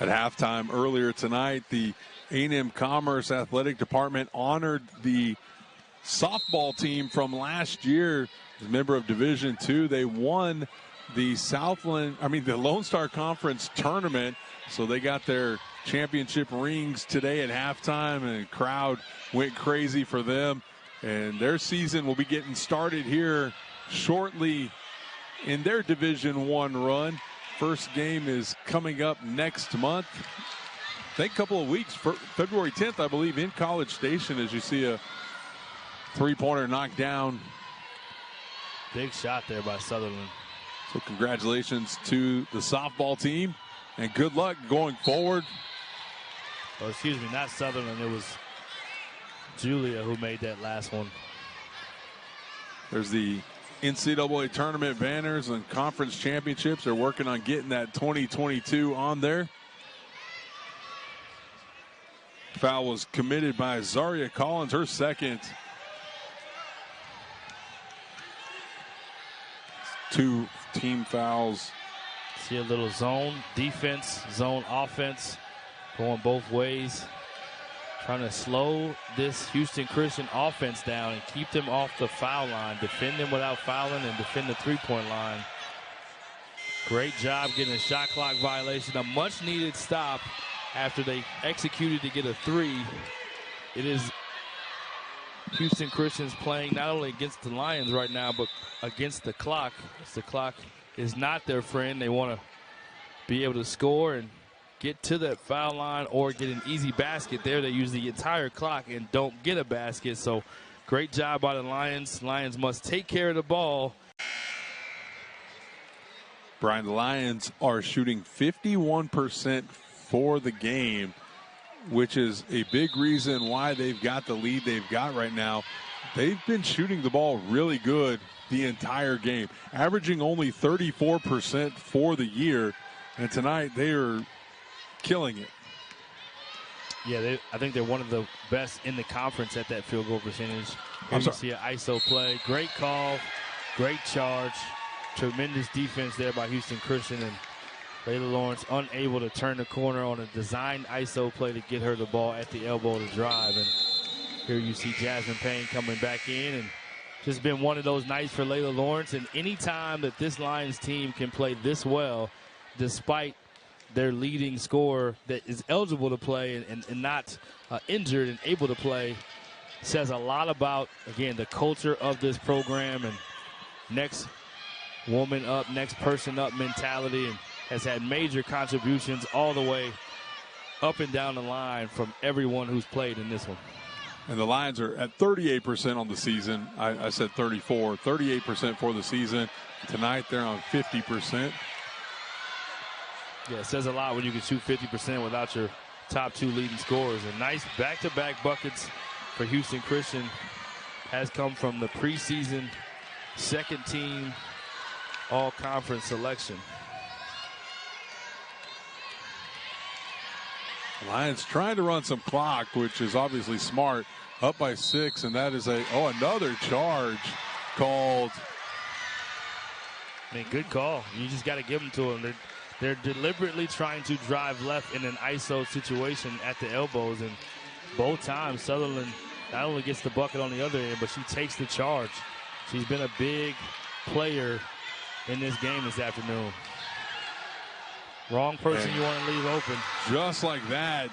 at halftime earlier tonight, the A&M Commerce Athletic Department honored the softball team from last year as a member of Division II. They won the the Lone Star Conference tournament, so they got their championship rings today at halftime, and the crowd went crazy for them. And their season will be getting started here shortly in their Division I run. First game is coming up next month. I think a couple of weeks, February 10th, I believe, in College Station, as you see a three-pointer knocked down. Big shot there by Sutherland. So congratulations to the softball team, and good luck going forward. Oh, excuse me, not Sutherland. It was Julia who made that last one. There's the NCAA tournament banners and conference championships. They're working on getting that 2022 on there. Foul was committed by Zaria Collins, her second. 2 team fouls. See a little zone defense, zone offense going both ways. Trying to slow this Houston Christian offense down and keep them off the foul line. Defend them without fouling and defend the three-point line. Great job getting a shot clock violation. A much-needed stop after they executed to get a 3. It is Houston Christians playing not only against the Lions right now, but against the clock. The clock is not their friend. They want to be able to score and get to that foul line or get an easy basket. There they use the entire clock and don't get a basket. So great job by the Lions. Lions must take care of the ball. Brian, the Lions are shooting 51% for the game, which is a big reason why they've got the lead they've got right now. They've been shooting the ball really good the entire game, averaging only 34% for the year. And tonight they are killing it. Yeah, I think they're one of the best in the conference at that field goal percentage. Here you see an ISO play. Great call, great charge, tremendous defense there by Houston Christian, and Layla Lawrence unable to turn the corner on a designed ISO play to get her the ball at the elbow to drive. And here you see Jasmine Payne coming back in, and just been one of those nights for Layla Lawrence. And any time that this Lions team can play this well, despite their leading scorer that is eligible to play and not injured and able to play, says a lot about, again, the culture of this program and next woman up, next person up mentality, and has had major contributions all the way up and down the line from everyone who's played in this one. And the Lions are at 38% on the season. I said 34, 38% for the season. Tonight they're on 50%. Yeah, it says a lot when you can shoot 50% without your top 2 leading scorers. And nice back-to-back buckets for Houston Christian has come from the preseason second-team all-conference selection. Lions trying to run some clock, which is obviously smart. Up by 6, and that is another charge called. I mean, good call. You just got to give them to them. They're deliberately trying to drive left in an ISO situation at the elbows, and both times Sutherland not only gets the bucket on the other end, but she takes the charge. She's been a big player in this game this afternoon. Wrong person you want to leave open. Just like that,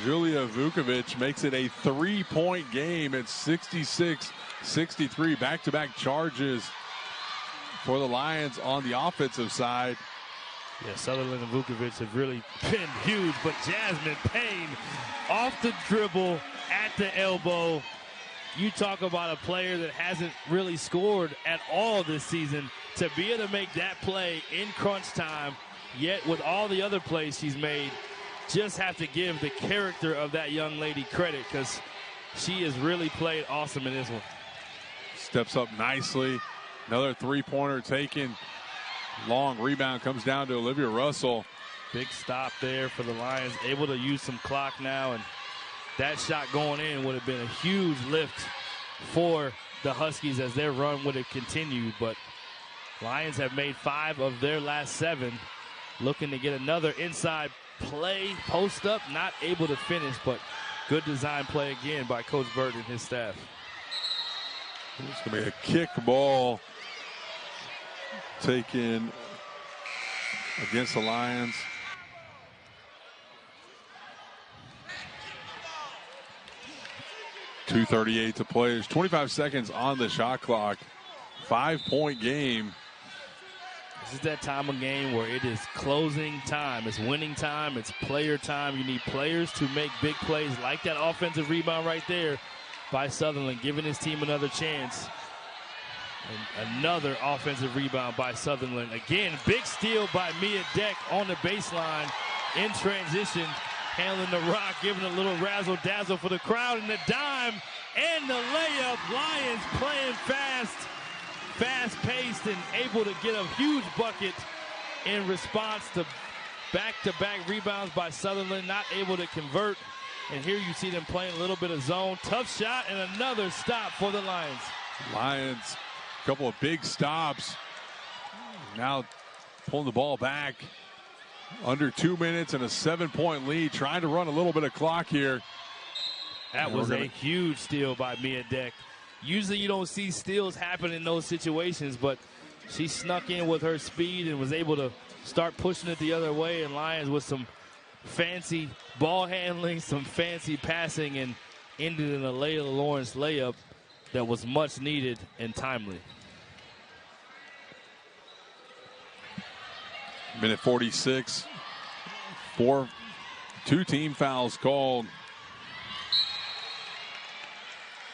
Julia Vukovic makes it a 3-point game at 66-63. Back-to-back charges for the Lions on the offensive side. Yeah, Sutherland and Vukovic have really been huge, but Jasmine Payne off the dribble at the elbow you talk about a player that hasn't really scored at all this season, to be able to make that play in crunch time, yet with all the other plays she's made, just have to give the character of that young lady credit, because she has really played awesome in this one. Steps up nicely. Another three-pointer taken. Long rebound comes down to Olivia Russell. Big stop there for the Lions. Able to use some clock now, and that shot going in would have been a huge lift for the Huskies as their run would have continued. But Lions have made 5 of their last 7. Looking to get another inside play, post up, not able to finish, but good design play again by Coach Bird and his staff. It's going to be a kick ball taken against the Lions. .238 to play. There's 25 seconds on the shot clock. 5-point game. This is that time of game where it is closing time. It's winning time. It's player time. You need players to make big plays like that offensive rebound right there by Sutherland, giving his team another chance. And another offensive rebound by Sutherland. Again, big steal by Mia Deck on the baseline in transition, handling the rock, giving a little razzle-dazzle for the crowd, and the dime and the layup. Lions playing fast-paced and able to get a huge bucket in response to back-to-back rebounds by Sutherland, not able to convert. And here you see them playing a little bit of zone. Tough shot and another stop for the Lions. Lions, a couple of big stops. Now pulling the ball back. Under 2 minutes and a 7-point lead. Trying to run a little bit of clock here. That was a huge steal by Mia Deck. Usually you don't see steals happen in those situations, but she snuck in with her speed and was able to start pushing it the other way. And Lions with some fancy ball handling, some fancy passing, and ended in a Layla Lawrence layup that was much needed and timely. Minute 46. 2 team fouls called.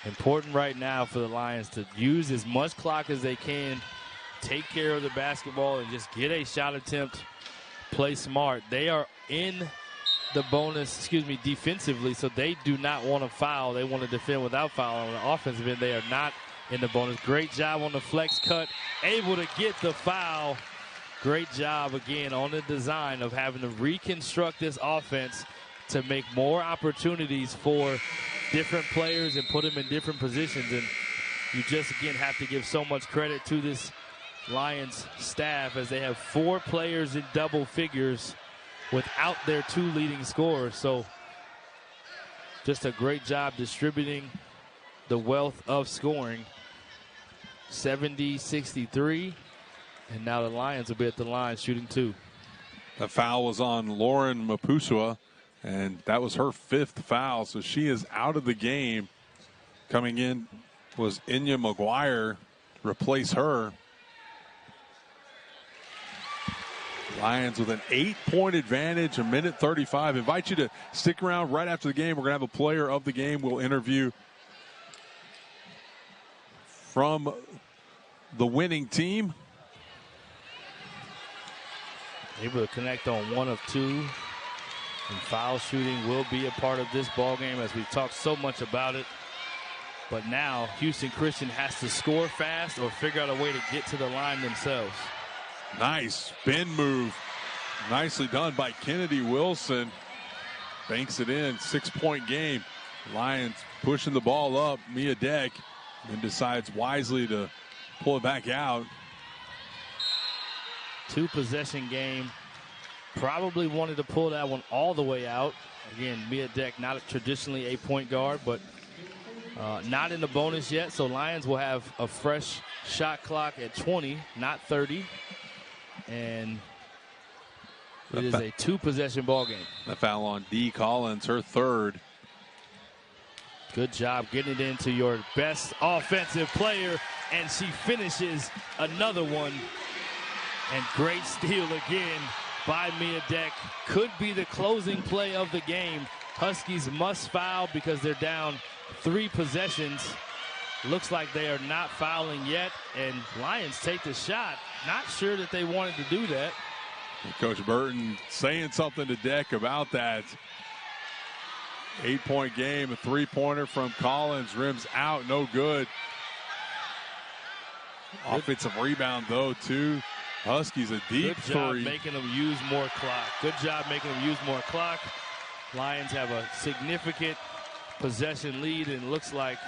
Important right now for the Lions to use as much clock as they can, take care of the basketball, and just get a shot attempt, play smart. They are in the bonus, defensively, so they do not want to foul. They want to defend without foul. On the offensive end, they are not in the bonus. Great job on the flex cut, able to get the foul. Great job again on the design of having to reconstruct this offense to make more opportunities for different players and put them in different positions. And you just, again, have to give so much credit to this Lions staff as they have 4 players in double figures without their 2 leading scorers. So just a great job distributing the wealth of scoring. 70-63. And now the Lions will be at the line shooting 2. The foul was on Lauren Mapusua, and that was her 5th foul, so she is out of the game. Coming in was Inya McGuire to replace her. Lions with an 8-point advantage, a minute 35. Invite you to stick around right after the game. We're going to have a player of the game we'll interview from the winning team. Able to connect on 1 of 2. And foul shooting will be a part of this ball game as we've talked so much about it. But now Houston Christian has to score fast or figure out a way to get to the line themselves. Nice spin move. Nicely done by Kennedy Wilson. Banks it in. 6-point game. Lions pushing the ball up. Mia Deck then decides wisely to pull it back out. 2-possession game. Probably wanted to pull that one all the way out. Again, Mia Deck not traditionally a point guard, but not in the bonus yet. So Lions will have a fresh shot clock at 20, not 30. And it is a 2-possession ball game. The foul on Dee Collins, her 3rd. Good job getting it into your best offensive player, and she finishes another one. And great steal again by Mia Deck. Could be the closing play of the game. Huskies must foul because they're down 3 possessions. Looks like they are not fouling yet, and Lions take the shot. Not sure that they wanted to do that. Coach Burton saying something to Deck about that. 8-point game, a three-pointer from Collins, rims out, no good. Offensive rebound, though, too. Huskies a deep Good job three. making them use more clock. Good job making them use more clock. Lions have a significant possession lead, and looks like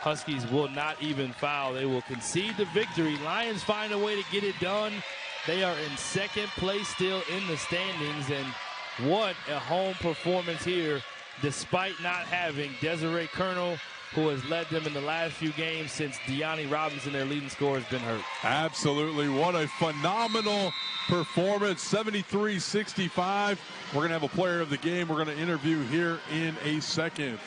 Huskies will not even foul. They will concede the victory. Lions find a way to get it done. They are in second place still in the standings, and what a home performance here, despite not having Desiree Colonel, who has led them in the last few games since Deani Robinson, their leading scorer, has been hurt. Absolutely. What a phenomenal performance. 73-65. We're going to have a player of the game we're going to interview here in a second.